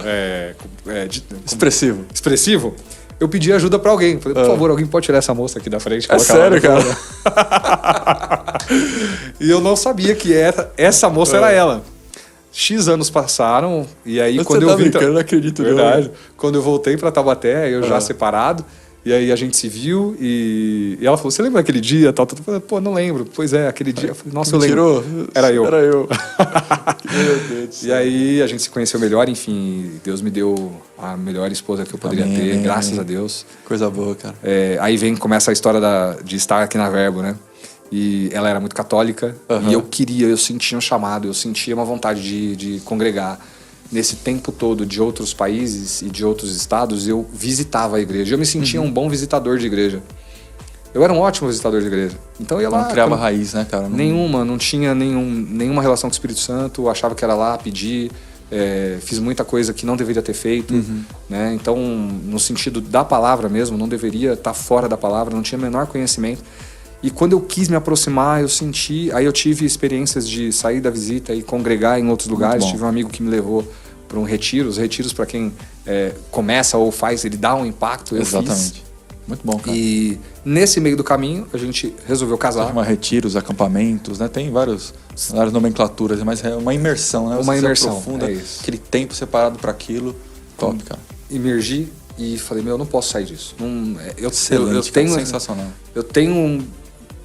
expressivo, eu pedi ajuda pra alguém. Falei, por favor, alguém pode tirar essa moça aqui da frente? É sério, cara? E eu não sabia que essa moça era ela. X anos passaram e aí quando eu vim... Eu não acredito. Verdade. Não. Quando eu voltei pra Taubaté, eu já separado, e aí a gente se viu e ela falou, você lembra aquele dia? Tal. Eu falei, pô, não lembro. Pois é, aquele dia. Eu falei, nossa, eu lembro. Era eu. Meu Deus do céu. E aí a gente se conheceu melhor, enfim, Deus me deu a melhor esposa que eu poderia ter, graças a Deus. Coisa boa, cara. Aí começa a história de estar aqui na Verbo, né? E ela era muito católica e eu sentia um chamado, eu sentia uma vontade de congregar. Nesse tempo todo de outros países e de outros estados, eu visitava a igreja. Eu me sentia um bom visitador de igreja. Eu era um ótimo visitador de igreja. Então eu ia lá... Não criava raiz, né, cara? Nenhuma, não tinha nenhuma relação com o Espírito Santo. Eu achava que era lá pedir. Fiz muita coisa que não deveria ter feito. Né? Então, no sentido da palavra mesmo, não deveria estar fora da palavra, não tinha o menor conhecimento. E quando eu quis me aproximar, eu senti... Aí eu tive experiências de sair da visita e congregar em outros lugares. Tive um amigo que me levou para um retiro. Os retiros, para quem começa ou faz, ele dá um impacto. Exatamente. Muito bom, cara. E nesse meio do caminho, a gente resolveu casar. Retiros, acampamentos, né? Tem várias nomenclaturas, mas é uma imersão, né? Uma imersão, aprofunda, aquele tempo separado para aquilo. Top, cara. Imergi e falei, eu não posso sair disso. Excelente, cara, sensacional.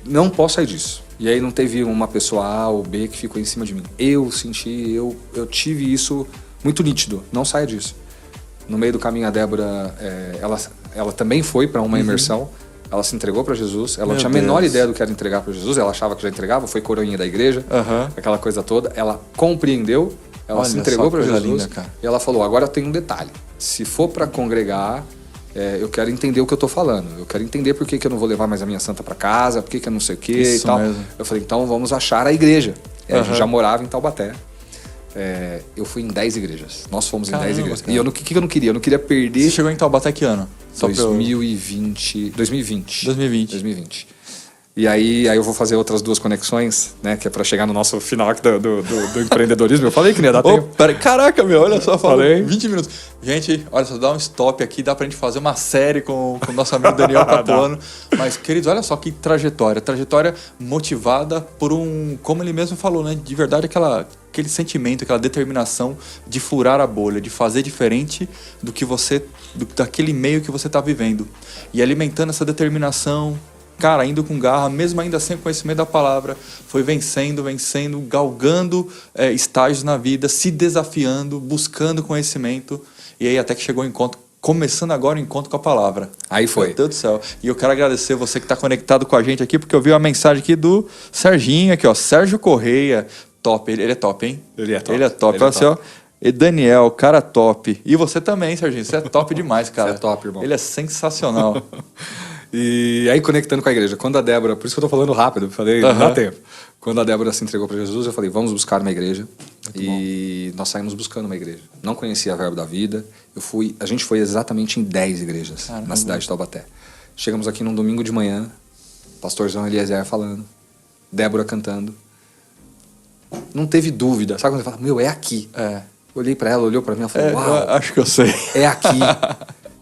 Não posso sair disso. E aí não teve uma pessoa A ou B que ficou em cima de mim. Eu tive isso muito nítido. Não saia disso. No meio do caminho, a Débora, ela também foi para uma imersão. Ela se entregou para Jesus. Ela não tinha a menor ideia do que era entregar para Jesus. Ela achava que já entregava. Foi coroinha da igreja. Aquela coisa toda. Ela compreendeu. Ela se entregou para Jesus. Linda, e ela falou, agora tem um detalhe. Se for para congregar... eu quero entender o que eu tô falando. Eu quero entender por que eu não vou levar mais a minha santa para casa, por que eu não sei o que e tal. Mesmo. Eu falei, então vamos achar a igreja. A gente já morava em Taubaté. Eu fui em 10 igrejas. Nós fomos em 10 igrejas. Cara. E o que eu não queria? Eu não queria perder... Você chegou em Taubaté que ano? 2020. E aí eu vou fazer outras 2 conexões, né? Que é pra chegar no nosso final aqui do empreendedorismo. Eu falei que não ia dar tempo. Caraca, olha só, falei 20 minutos. Gente, olha só, dá um stop aqui, dá pra gente fazer uma série com o nosso amigo Daniel Capuano. Mas, queridos, olha só que trajetória. Trajetória motivada por como ele mesmo falou, né? De verdade, aquele sentimento, aquela determinação de furar a bolha, de fazer diferente daquele meio que você tá vivendo. E alimentando essa determinação... Cara, indo com garra, mesmo ainda sem conhecimento da palavra, foi vencendo, galgando estágios na vida, se desafiando, buscando conhecimento. E aí até que chegou o encontro, começando agora o encontro com a palavra. Aí foi. Meu Deus do céu. E eu quero agradecer você que está conectado com a gente aqui, porque eu vi uma mensagem aqui do Serginho, aqui, ó, Sérgio Correia. Top, ele é top, hein? Ele é top. Olha assim, ó. E Daniel, cara top. E você também, Serginho, você é top demais, cara. Você é top, irmão. Ele é sensacional. E aí, conectando com a igreja, quando a Débora... Por isso que eu tô falando rápido, falei, não dá tempo. Quando a Débora se entregou para Jesus, eu falei, vamos buscar uma igreja. Nós saímos buscando uma igreja. Não conhecia a Verbo da Vida. A gente foi exatamente em 10 igrejas na cidade de Taubaté. Chegamos aqui num domingo de manhã, pastorzão Eliezer falando, Débora cantando. Não teve dúvida. Sabe quando você fala, é aqui. Olhei para ela, olhou para mim, ela falou, uau. Acho que eu sei. É aqui.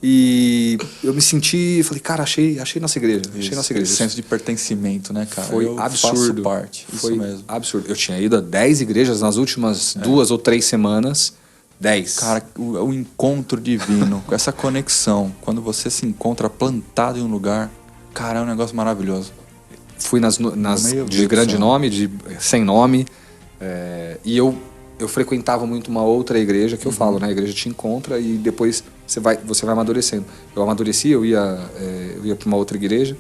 E eu me senti, falei, cara, achei nossa igreja. Achei nossa igreja. Esse senso de pertencimento, né, cara? Foi absurdo. Foi absurdo. Eu tinha ido a 10 igrejas nas últimas 2 ou 3 semanas. 10. Cara, o encontro divino, essa conexão, quando você se encontra plantado em um lugar, cara, é um negócio maravilhoso. Fui nas de grande nome, sem nome, e eu frequentava muito uma outra igreja, que eu falo, né? A igreja te encontra e depois você vai amadurecendo. Eu amadureci, eu ia para uma outra igreja,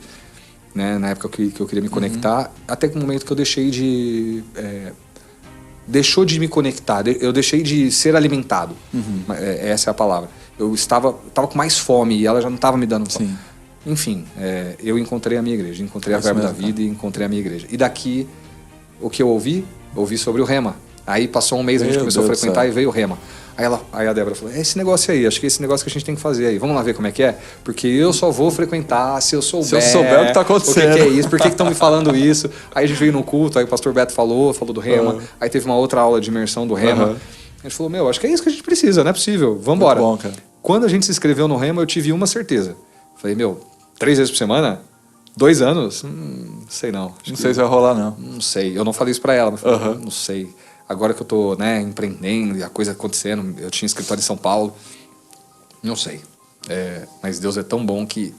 né? Na época que eu queria me conectar, até que o momento que eu deixei de... deixou de me conectar, eu deixei de ser alimentado. Essa é a palavra. Eu estava com mais fome e ela já não estava me dando fome. Sim. Enfim, eu encontrei a minha igreja, encontrei a Verbo da Vida e encontrei a minha igreja. E daqui, o que eu ouvi sobre o Rema. Aí passou um mês, a gente começou a frequentar e veio o Rema. Aí a Débora falou, é esse negócio aí, acho que é esse negócio que a gente tem que fazer aí. Vamos lá ver como é que é? Porque eu só vou frequentar se eu souber. Se eu souber o que está acontecendo. O que é isso? Por que estão me falando isso? Aí a gente veio no culto, aí o pastor Beto falou do Rema. Aí teve uma outra aula de imersão do Rema. A gente falou, acho que é isso que a gente precisa, não é possível. Vamos embora. Muito bom, cara. Quando a gente se inscreveu no Rema, eu tive uma certeza. Falei, 3 vezes por semana? 2 anos? Sei não. Não sei se vai rolar, não. Não sei. Eu não falei isso pra ela, mas falei, não sei. Agora que eu tô, empreendendo e a coisa acontecendo, eu tinha escritório em São Paulo, não sei. Mas Deus é tão bom que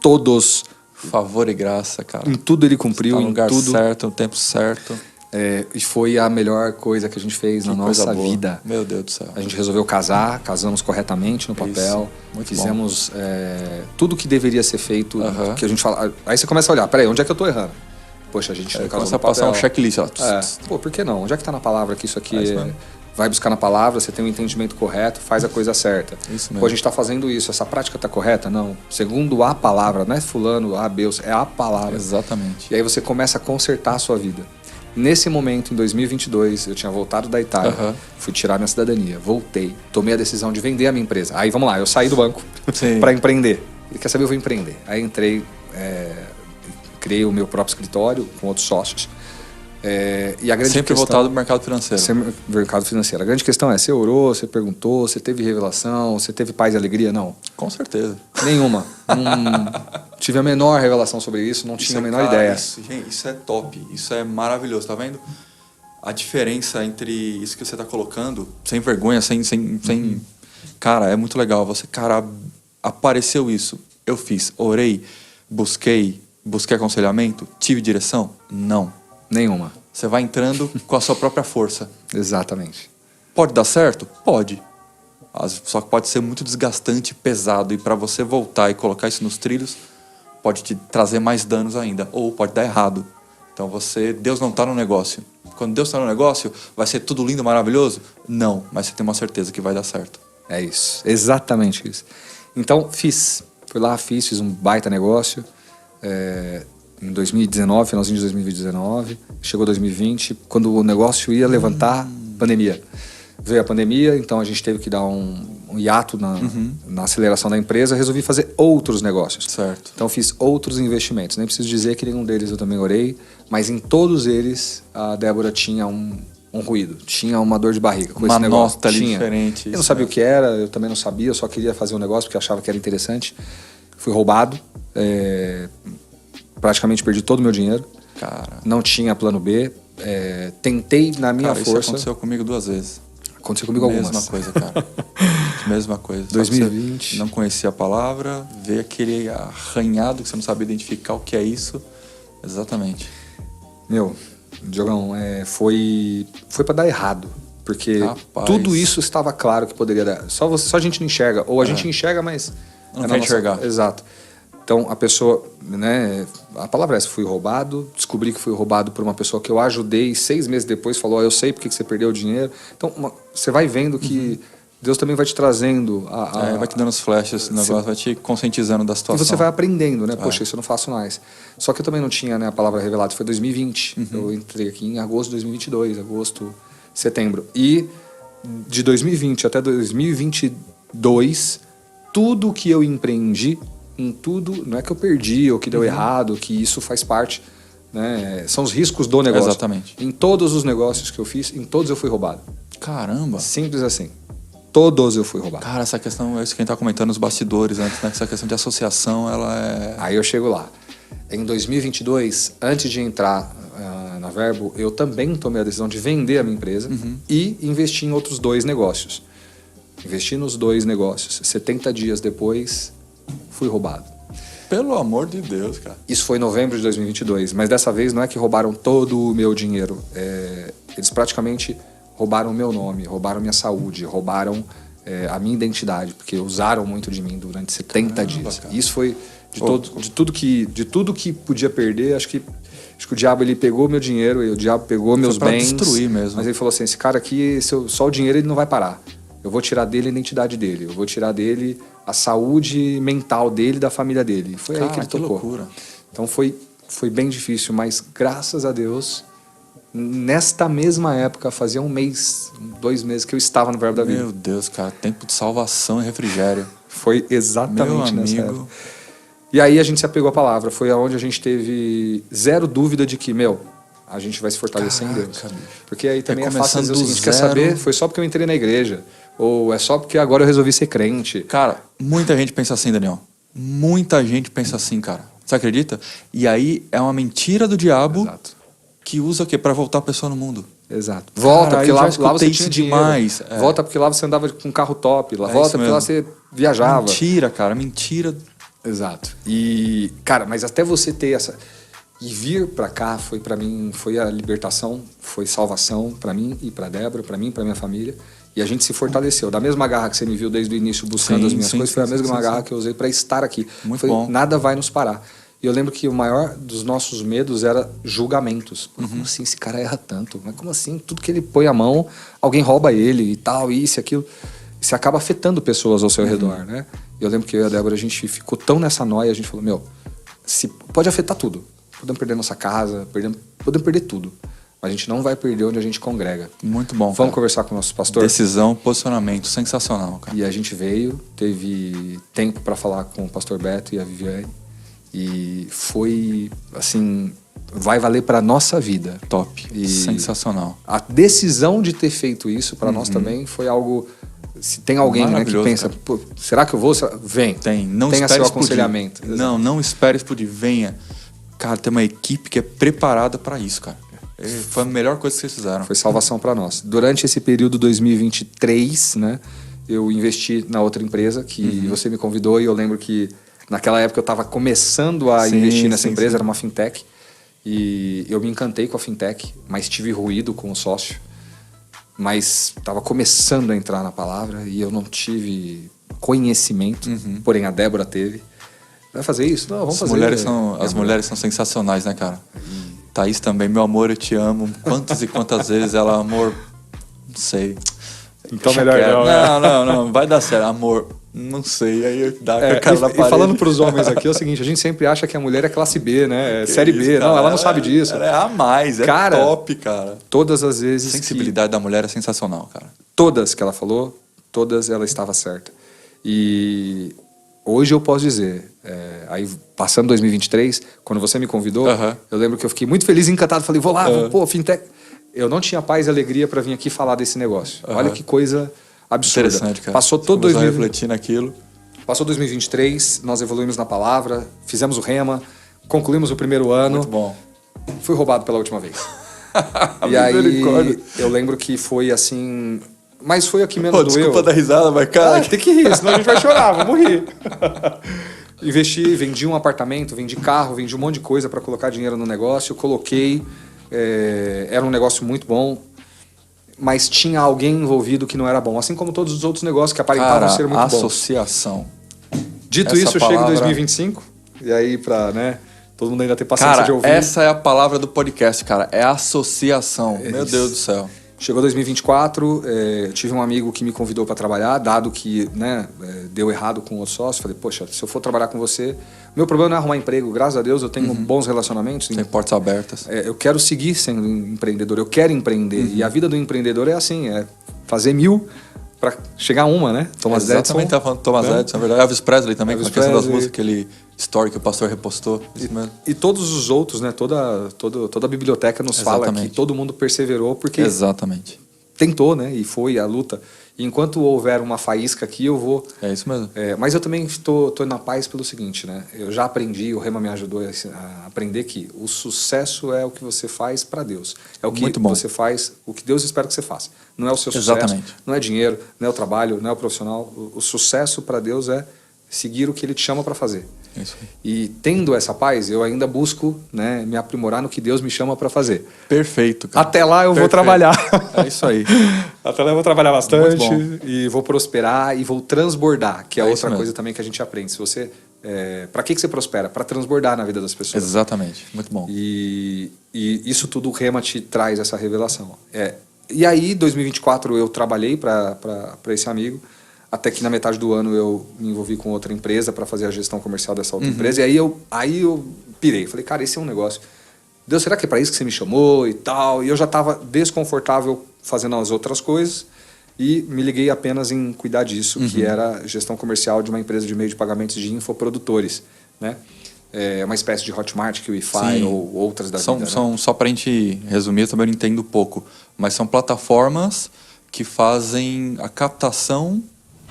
todos... Favor e graça, cara. Em tudo Ele cumpriu, tá no lugar em tudo... certo, no tempo certo. E foi a melhor coisa que a gente fez na nossa vida. Meu Deus do céu. A gente resolveu casamos corretamente no papel. Fizemos tudo que deveria ser feito, que a gente fala. Aí você começa a olhar, peraí, onde é que eu tô errando? Poxa, a gente não começa a passar um checklist. Por que não? Onde é que tá na palavra que isso aqui vai buscar na palavra, você tem um entendimento correto, faz a coisa certa. Isso mesmo. Pô, a gente tá fazendo isso, essa prática tá correta? Não. Segundo a palavra, não é fulano, A, B, é a palavra. Exatamente. E aí você começa a consertar a sua vida. Nesse momento, em 2022, eu tinha voltado da Itália, fui tirar minha cidadania, voltei, tomei a decisão de vender a minha empresa. Aí, vamos lá, eu saí do banco para empreender. Ele quer saber, eu vou empreender. Aí entrei, criei o meu próprio escritório com outros sócios. E a grande sempre questão, voltado para o mercado financeiro. Sempre mercado financeiro. A grande questão é, você orou, você perguntou, você teve revelação, você teve paz e alegria? Não. Com certeza. Nenhuma. Não tive a menor revelação sobre isso, não tinha a menor ideia. Isso é top, isso é maravilhoso, tá vendo? A diferença entre isso que você está colocando, sem vergonha, sem Cara, é muito legal. Apareceu isso, eu fiz, orei, busquei aconselhamento, tive direção? Não. Nenhuma. Você vai entrando com a sua própria força. Exatamente. Pode dar certo? Pode. Só que pode ser muito desgastante, pesado, e para você voltar e colocar isso nos trilhos, pode te trazer mais danos ainda, ou pode dar errado. Então Deus não está no negócio. Quando Deus está no negócio, vai ser tudo lindo, maravilhoso? Não, mas você tem uma certeza que vai dar certo. É isso, exatamente isso. Então fui lá, fiz um baita negócio, em 2019, finalzinho de 2019, chegou 2020, quando o negócio ia levantar, pandemia. Veio a pandemia, então a gente teve que dar um hiato na aceleração da empresa, resolvi fazer outros negócios. Certo. Então fiz outros investimentos, nem preciso dizer que nenhum deles eu também orei, mas em todos eles a Débora tinha um ruído, tinha uma dor de barriga com esse negócio. Uma nota ali diferente. Eu não sabia o que era, eu também não sabia, eu só queria fazer um negócio porque achava que era interessante. Fui roubado, praticamente perdi todo o meu dinheiro. Cara. Não tinha plano B. Tentei na minha força. Isso aconteceu comigo 2 vezes. Aconteceu comigo algumas. Mesma coisa, cara. Mesma coisa. 2020. Não conhecia a palavra, veio aquele arranhado que você não sabia identificar o que é isso. Exatamente. Diogão, foi pra dar errado. Porque tudo isso estava claro que poderia dar. Só a gente não enxerga. Ou a gente enxerga, mas... Não quer enxergar. Exato. Então, a pessoa, a palavra é essa, fui roubado, descobri que fui roubado por uma pessoa que eu ajudei, 6 meses depois falou, eu sei porque que você perdeu o dinheiro. Então, você vai vendo que Deus também vai te trazendo... vai te dando os flashes, negócio, vai te conscientizando da situação. E você vai aprendendo, né? Poxa, isso eu não faço mais. Só que eu também não tinha a palavra revelada, foi 2020. Eu entrei aqui em agosto de 2022, setembro. E de 2020 até 2022, tudo que eu empreendi, em tudo, não é que eu perdi ou que deu errado, que isso faz parte, né? São os riscos do negócio. Exatamente. Em todos os negócios que eu fiz, em todos eu fui roubado. Caramba! Simples assim. Todos eu fui roubado. Cara, essa questão, isso que a gente tá comentando nos bastidores antes, né? Essa questão de associação, ela é... Aí eu chego lá. Em 2022, antes de entrar na Verbo, eu também tomei a decisão de vender a minha empresa e investir em outros 2 negócios. Investi nos 2 negócios. 70 dias depois, fui roubado. Pelo amor de Deus, cara. Isso foi em novembro de 2022. Mas dessa vez não é que roubaram todo o meu dinheiro. Eles praticamente roubaram o meu nome, roubaram minha saúde, roubaram a minha identidade, porque usaram muito de mim durante 70 dias. Cara. Isso foi de tudo que podia perder. Acho que o diabo ele pegou meu dinheiro, e o diabo pegou meus bens. Destruir mesmo. Mas ele falou assim: esse cara aqui, só o dinheiro ele não vai parar. Eu vou tirar dele a identidade dele, eu vou tirar dele a saúde mental dele e da família dele. E foi aí que ele tocou. Loucura. Então foi bem difícil, mas graças a Deus, nesta mesma época, fazia 1 mês, 2 meses que eu estava no Verbo da Vida. Meu Deus, cara, tempo de salvação e refrigério. Foi exatamente Meu nessa amigo. época. E aí a gente se apegou à palavra. Foi aonde a gente teve zero dúvida de que, a gente vai se fortalecer em Deus. Bicho. Porque aí também é fácil Recomeçando dizer o do seguinte: quer zero. saber? Foi só porque eu entrei na igreja. Ou é só porque agora eu resolvi ser crente. Cara, muita gente pensa assim, Daniel. Muita gente pensa assim, cara. Você acredita? E aí é uma mentira do diabo. Exato. Que usa o quê? Pra voltar a pessoa no mundo. Exato. Volta, Cara, porque eu lá já você escutei tinha isso dinheiro. demais. Volta porque lá você andava com um carro top. Volta isso porque lá mesmo. você viajava. Mentira, cara. Mentira. Exato. E, cara, mas até você ter essa... E vir pra cá foi pra mim, foi a libertação, foi salvação pra mim e pra Débora, pra mim e pra minha família. E a gente se fortaleceu. Da mesma garra que você me viu desde o início buscando as minhas coisas, foi a mesma garra que eu usei pra estar aqui. Muito bom. Nada vai nos parar. E eu lembro que o maior dos nossos medos era julgamentos. Como assim esse cara erra tanto? Mas como assim? Tudo que ele põe a mão, alguém rouba ele e tal, isso e aquilo. E você acaba afetando pessoas ao seu redor, né? E eu lembro que eu e a Débora, a gente ficou tão nessa noia, a gente falou, pode afetar tudo. Podemos perder nossa casa, podemos perder tudo. Mas a gente não vai perder onde a gente congrega. Muito bom, Vamos cara. conversar com o nosso pastor? Decisão, posicionamento. Sensacional, cara. E a gente veio, teve tempo para falar com o pastor Beto e a Viviane. E foi, assim, vai valer para nossa vida. Top. E sensacional. A decisão de ter feito isso para nós também foi algo... Se tem alguém, né, que pensa, será que eu vou? Vem. Não Tenha espere seu explodir. aconselhamento. Não espere explodir. Venha. Cara, tem uma equipe que é preparada para isso, cara. Foi a melhor coisa que vocês fizeram. Foi salvação para nós. Durante esse período 2023, né, eu investi na outra empresa que você me convidou, e eu lembro que naquela época eu estava começando a investir nessa empresa, era uma fintech, e eu me encantei com a fintech, mas tive ruído com o sócio, mas estava começando a entrar na palavra e eu não tive conhecimento, porém a Débora teve. Vai fazer isso? Não, vamos fazer. As mulheres são sensacionais, né, cara? Thaís também, meu amor, eu te amo. Quantas e quantas vezes ela, amor, não sei. Então Deixa melhor quieto. não, né? Não, vai dar certo. Amor, não sei. Aí dá com a cara na E parede. falando para os homens aqui é o seguinte, a gente sempre acha que a mulher é classe B, né? É série B. Isso, cara? Não, ela não sabe disso. Ela é a mais, Cara, top, cara. Todas as vezes A sensibilidade da mulher é sensacional, cara. Todas que ela falou, todas ela estava certa. E hoje eu posso dizer, aí passando 2023, quando você me convidou, eu lembro que eu fiquei muito feliz e encantado. Falei, vou lá, fintech. Eu não tinha paz e alegria para vir aqui falar desse negócio. Olha que coisa absurda. Interessante, cara. Passou todo 2023. refletir naquilo. Passou 2023, nós evoluímos na palavra, fizemos o rema, concluímos o primeiro ano. Muito bom. Fui roubado pela última vez. E aí eu lembro que foi assim... Mas foi a que menos doeu. Desculpa dar risada, mas cara... Tem que rir, senão a gente vai chorar, vamos rir. Investi, vendi um apartamento, vendi carro, vendi um monte de coisa para colocar dinheiro no negócio. Coloquei, era um negócio muito bom, mas tinha alguém envolvido que não era bom. Assim como todos os outros negócios que aparentavam ser muito bons. Associação. Dito Essa isso, palavra... chega em 2025, e aí pra, todo mundo ainda ter paciência de ouvir. Essa é a palavra do podcast, cara. É associação. Meu Deus do céu. Chegou 2024, tive um amigo que me convidou para trabalhar, dado que deu errado com o outro sócio. Falei, poxa, se eu for trabalhar com você... Meu problema não é arrumar emprego, graças a Deus eu tenho bons relacionamentos. Tem portas abertas. Eu quero seguir sendo empreendedor, eu quero empreender. E a vida do empreendedor é assim, fazer 1000 para chegar a uma, né? Thomas Edison. Exatamente, tá falando Thomas Edison, é verdade. Elvis Presley também, Elvis com a questão das Presley. músicas, aquele story que o pastor repostou. Isso mesmo. E todos os outros, né? Toda a biblioteca nos fala que todo mundo perseverou porque Exatamente. tentou, né? E foi a luta. E enquanto houver uma faísca aqui, eu vou... É isso mesmo. Mas eu também estou na paz pelo seguinte, né? Eu já aprendi, o Rema me ajudou a aprender que o sucesso é o que você faz para Deus. É o que você faz, o que Deus espera que você faça. Não é o seu sucesso, não é dinheiro, não é o trabalho, não é o profissional. O sucesso para Deus é seguir o que Ele te chama para fazer. Isso. E tendo essa paz, eu ainda busco, né, me aprimorar no que Deus me chama para fazer. Perfeito, cara. Até lá eu vou trabalhar. É isso aí. Até lá eu vou trabalhar bastante e vou prosperar e vou transbordar, que é outra coisa também que a gente aprende. Se você, para que você prospera? Para transbordar na vida das pessoas. Exatamente. Muito bom. E isso tudo o Rema te traz essa revelação. E aí, 2024, eu trabalhei para esse amigo. Até que na metade do ano eu me envolvi com outra empresa para fazer a gestão comercial dessa outra empresa. E aí eu pirei. Falei, cara, esse é um negócio. Deus, será que é para isso que você me chamou e tal? E eu já estava desconfortável fazendo as outras coisas. E me liguei apenas em cuidar disso, que era gestão comercial de uma empresa de meio de pagamentos de infoprodutores. Né? É uma espécie de Hotmart, que o Wi-Fi ou outras da vida. Né? Só para a gente resumir, eu também não entendo pouco. Mas são plataformas que fazem a captação,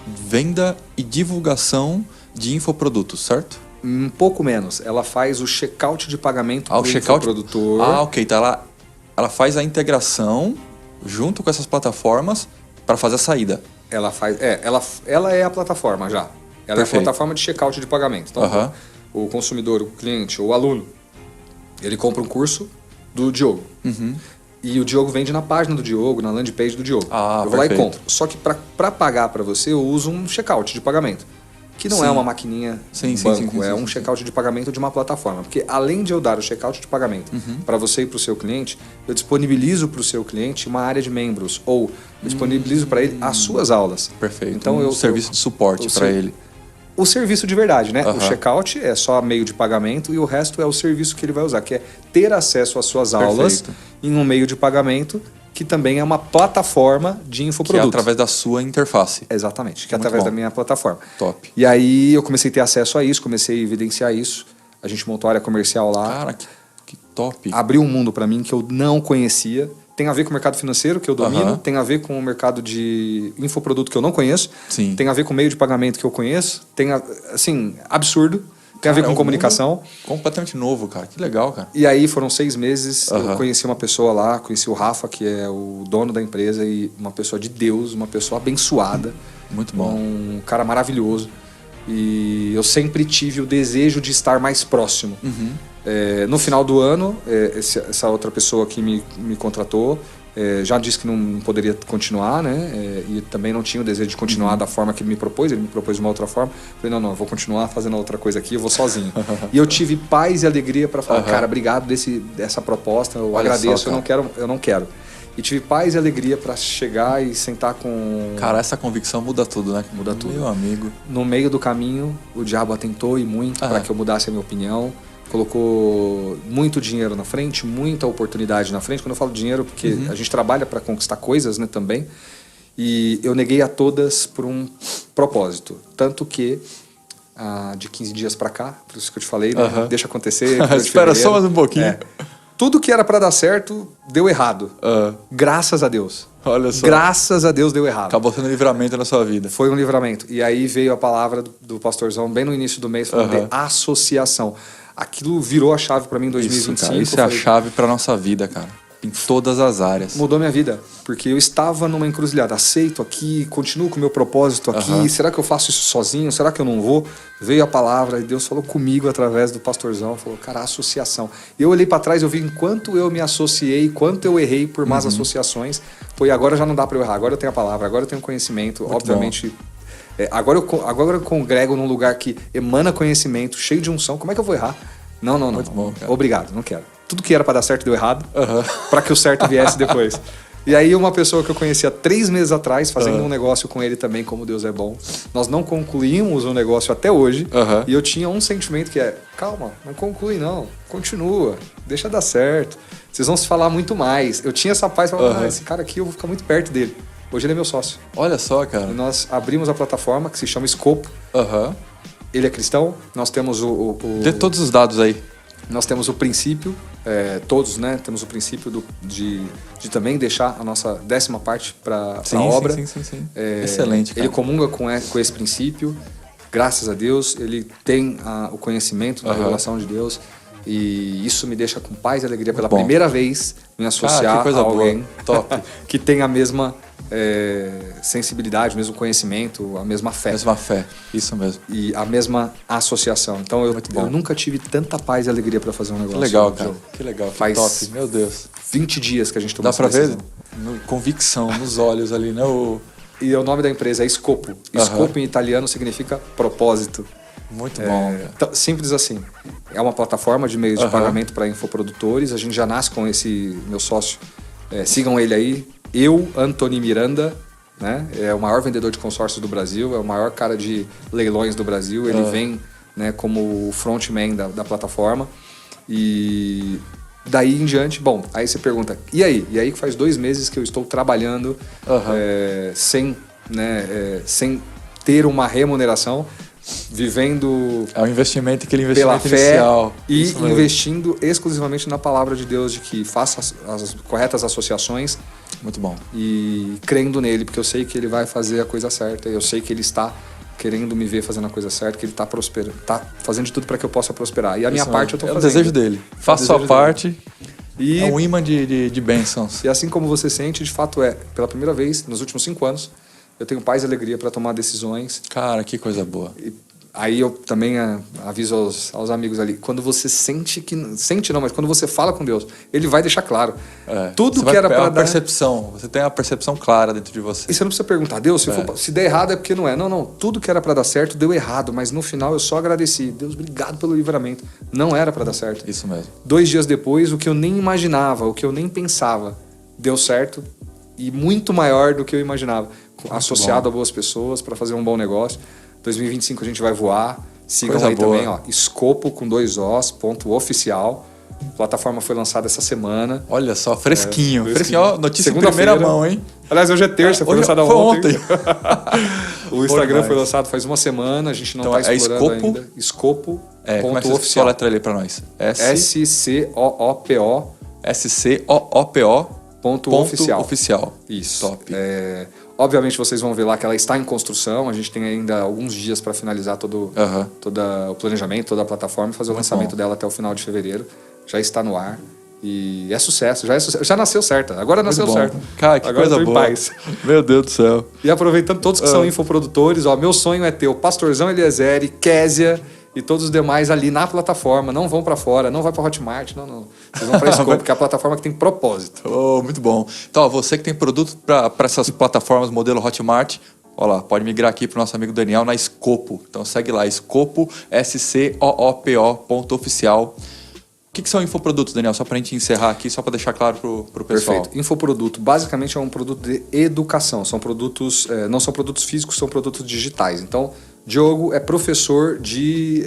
venda e divulgação de infoprodutos, certo? Um pouco menos. Ela faz o checkout de pagamento para o infoprodutor. Ok. Então ela faz a integração junto com essas plataformas para fazer a saída. Ela faz. Ela é a plataforma já. Ela é a plataforma de checkout de pagamento. Então, o consumidor, o cliente ou o aluno, ele compra um curso do Diogo. E o Diogo vende na página do Diogo, na landing page do Diogo. Eu vou lá e compro. Só que para pagar para você, eu uso um checkout de pagamento. Que não é uma maquininha banco, é um checkout de pagamento de uma plataforma. Porque além de eu dar o checkout de pagamento para você e para o seu cliente, eu disponibilizo para o seu cliente uma área de membros. Ou eu disponibilizo para ele as suas aulas. Perfeito. Então, serviço de suporte para ele. O serviço de verdade, né? O checkout é só meio de pagamento e o resto é o serviço que ele vai usar, que é ter acesso às suas aulas em um meio de pagamento, que também é uma plataforma de infoprodutos. Que é através da sua interface. Exatamente, que é através da minha plataforma. Top. E aí eu comecei a ter acesso a isso, comecei a evidenciar isso. A gente montou a área comercial lá. Cara, que top. Abriu um mundo para mim que eu não conhecia. Tem a ver com o mercado financeiro, que eu domino. Tem a ver com o mercado de infoproduto, que eu não conheço. Sim. Tem a ver com o meio de pagamento, que eu conheço. Tem, assim, absurdo. Tem a ver com comunicação. Completamente novo, cara. Que legal, cara. E aí foram 6 meses, eu conheci uma pessoa lá, conheci o Rafa, que é o dono da empresa, e uma pessoa de Deus, uma pessoa abençoada. Muito bom. Um cara maravilhoso. E eu sempre tive o desejo de estar mais próximo. No final do ano, essa outra pessoa que me contratou já disse que não poderia continuar, né? E também não tinha o desejo de continuar da forma que ele me propôs. Ele me propôs de uma outra forma. Eu falei, não, eu vou continuar fazendo outra coisa aqui, eu vou sozinho. E eu tive paz e alegria para falar, cara, obrigado dessa proposta, eu agradeço, eu não quero. E tive paz e alegria para chegar e sentar com... Cara, essa convicção muda tudo, né? Muda tudo. Meu amigo. No meio do caminho, o diabo atentou e muito para que eu mudasse a minha opinião. Colocou muito dinheiro na frente, muita oportunidade na frente. Quando eu falo dinheiro, porque a gente trabalha para conquistar coisas, né, também. E eu neguei a todas por um propósito. Tanto que, de 15 dias para cá, por isso que eu te falei, né, deixa acontecer. Espera só mais um pouquinho. Tudo que era para dar certo, deu errado. Graças a Deus. Olha só. Graças a Deus deu errado. Acabou sendo um livramento na sua vida. Foi um livramento. E aí veio a palavra do pastorzão, bem no início do mês, falando de associação. Aquilo virou a chave para mim em 2025. Isso é a chave para nossa vida, cara. Em todas as áreas. Mudou minha vida, porque eu estava numa encruzilhada. Aceito aqui, continuo com o meu propósito aqui. Será que eu faço isso sozinho? Será que eu não vou? Veio a palavra e Deus falou comigo através do pastorzão. Falou, cara, associação. E eu olhei para trás e eu vi enquanto eu me associei, quanto eu errei por más associações. Foi, agora já não dá para eu errar. Agora eu tenho a palavra, agora eu tenho conhecimento. Muito obviamente... Agora eu congrego num lugar que emana conhecimento, cheio de unção. Como é que eu vou errar? Não. Muito bom, cara. Obrigado, não quero. Tudo que era para dar certo deu errado, para que o certo viesse depois. E aí uma pessoa que eu conhecia 3 meses atrás, fazendo um negócio com ele também, como Deus é bom. Nós não concluímos o negócio até hoje. E eu tinha um sentimento que calma, não conclui não. Continua, deixa dar certo. Vocês vão se falar muito mais. Eu tinha essa paz, falava, esse cara aqui eu vou ficar muito perto dele. Hoje ele é meu sócio. Olha só, cara. E nós abrimos a plataforma que se chama Escopo. Ele é cristão. Nós temos Dê todos os dados aí. Nós temos o princípio, todos, né? Temos o princípio de também deixar a nossa 10ª parte para a obra. Sim. Excelente, cara. Ele comunga com esse princípio, graças a Deus. Ele tem o conhecimento da revelação de Deus. E isso me deixa com paz e alegria pela primeira vez me associar a alguém top que tem a mesma sensibilidade, o mesmo conhecimento, a mesma fé. Mesma fé, isso mesmo. E a mesma associação. Então eu nunca tive tanta paz e alegria para fazer um negócio. Que legal, cara. Que legal. Faz top, meu Deus. 20 dias que a gente tomou essa decisão. Dá pra ver? Convicção nos olhos ali, né? E o nome da empresa é Scopo. Scopo em italiano significa propósito. Muito bom. Simples assim. É uma plataforma de meios de pagamento para infoprodutores. A gente já nasce com esse meu sócio. Sigam ele aí. Antony Miranda, né? É o maior vendedor de consórcios do Brasil. É o maior cara de leilões do Brasil. Ele vem, né, como frontman da plataforma. E daí em diante, bom, aí você pergunta, e aí? E aí que faz 2 meses que eu estou trabalhando sem ter uma remuneração, vivendo é um investimento, aquele investimento pela fé inicial. E investindo exclusivamente na palavra de Deus, de que faça as corretas associações. Muito bom. E crendo nele, porque eu sei que ele vai fazer a coisa certa, eu sei que ele está querendo me ver fazendo a coisa certa, que ele está prosperando, está fazendo de tudo para que eu possa prosperar. E a minha parte eu estou fazendo. É o desejo dele. Faça a sua parte. E é um imã de bênçãos. E assim como você sente, de fato pela primeira vez, nos últimos 5 anos, eu tenho paz e alegria para tomar decisões. Cara, que coisa boa. E aí eu também aviso aos amigos ali, quando você mas quando você fala com Deus, ele vai deixar claro. Tudo que era para dar... percepção, você tem a percepção clara dentro de você. E você não precisa perguntar, Deus, se der errado é porque não é. Não, tudo que era para dar certo deu errado, mas no final eu só agradeci. Deus, obrigado pelo livramento. Não era para dar certo. Isso mesmo. 2 dias depois, o que eu nem imaginava, o que eu nem pensava, deu certo e muito maior do que eu imaginava. Associado a boas pessoas para fazer um bom negócio. 2025 a gente vai voar. Sigam coisa aí boa. Também, Scopo com 2 Os, .oficial. A plataforma foi lançada essa semana. Olha só, fresquinho. Fresquinho, notícia em primeira mão, hein? Aliás, hoje é terça, foi lançada ontem. O Instagram foi lançado faz 1 semana, a gente não está explorando ainda. Scopo. Como é que você letra ali para nós? SCOOPO. Oficial. Isso. Top. Obviamente vocês vão ver lá que ela está em construção. A gente tem ainda alguns dias para finalizar todo o planejamento, toda a plataforma e fazer o lançamento dela até o final de fevereiro. Já está no ar. E é sucesso, já nasceu certa. Agora nasceu certo. Cara, que agora coisa boa. Em paz. Meu Deus do céu. E aproveitando todos que são infoprodutores, meu sonho é ter o Pastorzão Eliezer, Késia e todos os demais ali na plataforma. Não vão para fora, não vai para Hotmart, não. Vocês vão para Scopo, porque é a plataforma que tem propósito. Muito bom. Então, você que tem produto para essas plataformas modelo Hotmart, olha lá, pode migrar aqui para o nosso amigo Daniel na Scopo. Então segue lá, Scopo, SCOOPO.oficial. O que são infoprodutos, Daniel? Só para a gente encerrar aqui, só para deixar claro para o pessoal. Perfeito. Infoproduto basicamente é um produto de educação. São produtos, não são produtos físicos, são produtos digitais. Então, Diogo é professor de...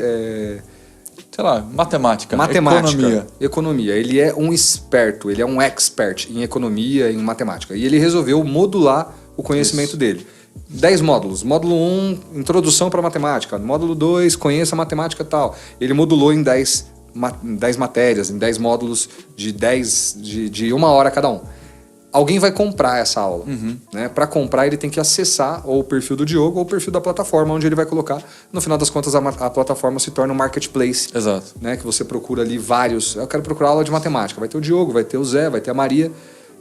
matemática, economia. Ele é um esperto, ele é um expert em economia, em matemática. E ele resolveu modular o conhecimento dele. 10 módulos. Módulo 1, introdução para matemática. Módulo 2, conheça a matemática e tal. Ele modulou em 10 matérias, em 10 módulos de 1 hora cada um. Alguém vai comprar essa aula. Né? Para comprar, ele tem que acessar ou o perfil do Diogo ou o perfil da plataforma, onde ele vai colocar. No final das contas, a plataforma se torna um marketplace. Exato. Né? Que você procura ali vários. Eu quero procurar aula de matemática. Vai ter o Diogo, vai ter o Zé, vai ter a Maria.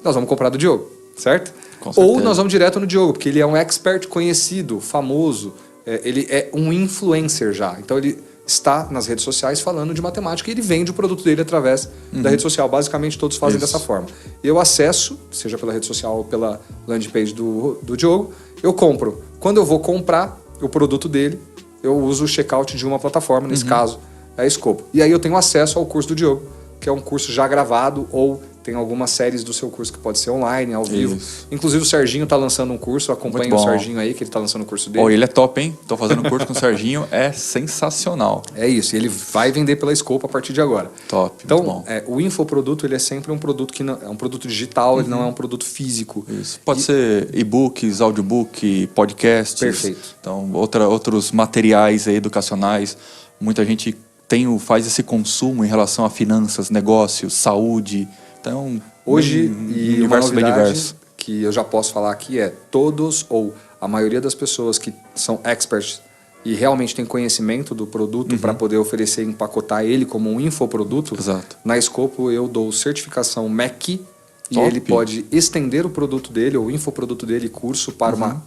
Nós vamos comprar do Diogo, certo? Ou nós vamos direto no Diogo, porque ele é um expert conhecido, famoso. Ele é um influencer já. Então, ele está nas redes sociais falando de matemática e ele vende o produto dele através da rede social. Basicamente, todos fazem dessa forma. Eu acesso, seja pela rede social ou pela landing page do Diogo, eu compro. Quando eu vou comprar o produto dele, eu uso o checkout de uma plataforma, nesse caso, é a Scopo. E aí eu tenho acesso ao curso do Diogo, que é um curso já gravado ou tem algumas séries do seu curso que pode ser online, ao vivo. Inclusive o Serginho está lançando um curso, acompanha o Serginho aí, que ele está lançando o curso dele. Ele é top, hein? Tô fazendo um curso com o Serginho, é sensacional. É isso, e ele vai vender pela Scopo a partir de agora. Top, então, o infoproduto, ele é sempre um produto que não, é um produto digital, ele não é um produto físico. Isso. Pode ser e-books, audiobook, podcasts. Perfeito. Então, outros materiais aí educacionais. Muita gente faz esse consumo em relação a finanças, negócios, saúde. Então, hoje, e uma universo bem novidade diverso. que eu já posso falar aqui é todos ou a maioria das pessoas que são experts e realmente têm conhecimento do produto para poder oferecer e empacotar ele como um infoproduto, Exato. na Escopo eu dou certificação MEC e Top. ele pode estender o produto dele ou o infoproduto dele curso para uma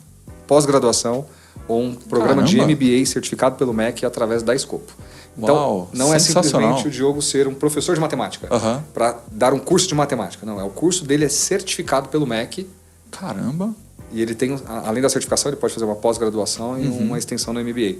pós-graduação ou um programa de Caramba. MBA certificado pelo MEC através da Escopo. Então, Uau, não é sensacional. simplesmente o Diogo ser um professor de matemática para dar um curso de matemática. Não, o curso dele é certificado pelo MEC. Caramba. E ele tem, além da certificação, ele pode fazer uma pós-graduação e uma extensão no MBA.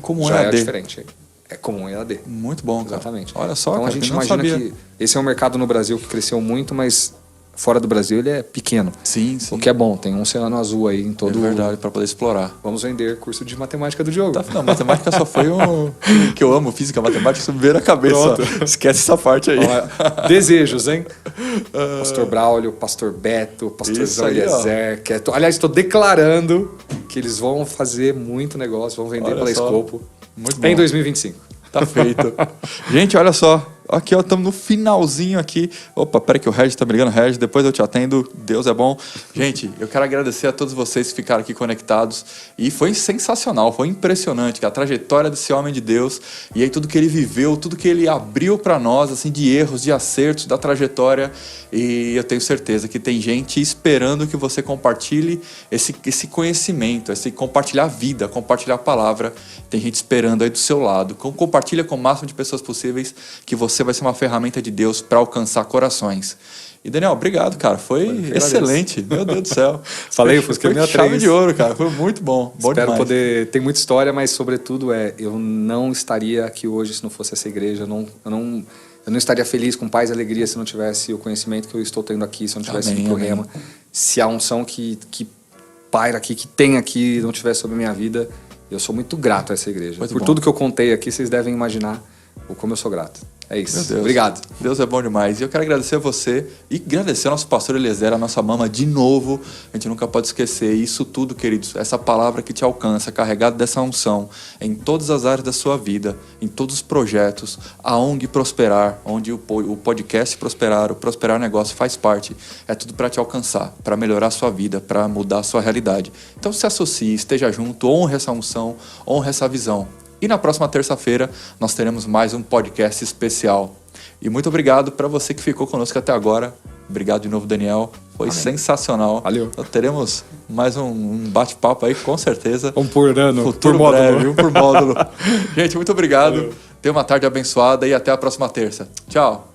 Como Já é EAD. diferente. É comum EAD. Muito bom, cara. Exatamente. Olha só, então cara, a gente eu não imagina sabia. que esse é um mercado no Brasil que cresceu muito, mas fora do Brasil ele é pequeno. Sim, sim. O que é bom, tem um oceano azul aí em todo É verdade, para poder explorar. Vamos vender curso de matemática do Diogo. Não, matemática só foi um... que eu amo física, matemática, isso me veio na cabeça. Pronto. Esquece essa parte aí. Ó, desejos, hein? Pastor Braulio, Pastor Beto, Pastor Isso aí, ó. Eliezer. Aliás, estou declarando que eles vão fazer muito negócio, vão vender Olha pela só. Escopo Muito bom. em 2025. Tá feito. Gente, olha só. Aqui, ó, estamos no finalzinho aqui. Opa, peraí que o Regis tá me ligando. Regis, depois eu te atendo. Deus é bom. Gente, eu quero agradecer a todos vocês que ficaram aqui conectados. E foi sensacional, foi impressionante a trajetória desse homem de Deus. E aí tudo que ele viveu, tudo que ele abriu para nós, assim, de erros, de acertos, da trajetória. E eu tenho certeza que tem gente esperando que você compartilhe esse conhecimento, esse compartilhar a vida, compartilhar a palavra. Tem gente esperando aí do seu lado. Compartilha com o máximo de pessoas possíveis que você vai ser uma ferramenta de Deus para alcançar corações. E Daniel, obrigado, cara. Foi excelente. Meu Deus do céu. Falei, eu fusquei foi chave de ouro, cara. Foi muito bom. Bom Espero demais. poder... Tem muita história, mas sobretudo eu não estaria aqui hoje se não fosse essa igreja. Eu não estaria feliz com paz e alegria se não tivesse o conhecimento que eu estou tendo aqui, se não tivesse Amém, ido pro Rema. Se a unção que paira aqui, que tem aqui, não tivesse sobre a minha vida, eu sou muito grato a essa igreja. Muito Por bom. tudo que eu contei aqui, vocês devem imaginar o como eu sou grato. É isso. Meu Deus. Obrigado. Deus é bom demais. E eu quero agradecer a você e agradecer ao nosso pastor Eliezer, a nossa mama, de novo. A gente nunca pode esquecer isso tudo, queridos. Essa palavra que te alcança, carregada dessa unção, em todas as áreas da sua vida, em todos os projetos, a ONG Prosperar, onde o podcast Prosperar, o Prosperar Negócio faz parte. É tudo para te alcançar, para melhorar a sua vida, para mudar a sua realidade. Então se associe, esteja junto, honre essa unção, honre essa visão. E na próxima terça-feira nós teremos mais um podcast especial. E muito obrigado para você que ficou conosco até agora. Obrigado de novo, Daniel. Foi sensacional. Valeu. Nós teremos mais um bate-papo aí, com certeza. Um por ano, Futuro por módulo. breve, um por módulo. Gente, muito obrigado. Tenha uma tarde abençoada e até a próxima terça. Tchau.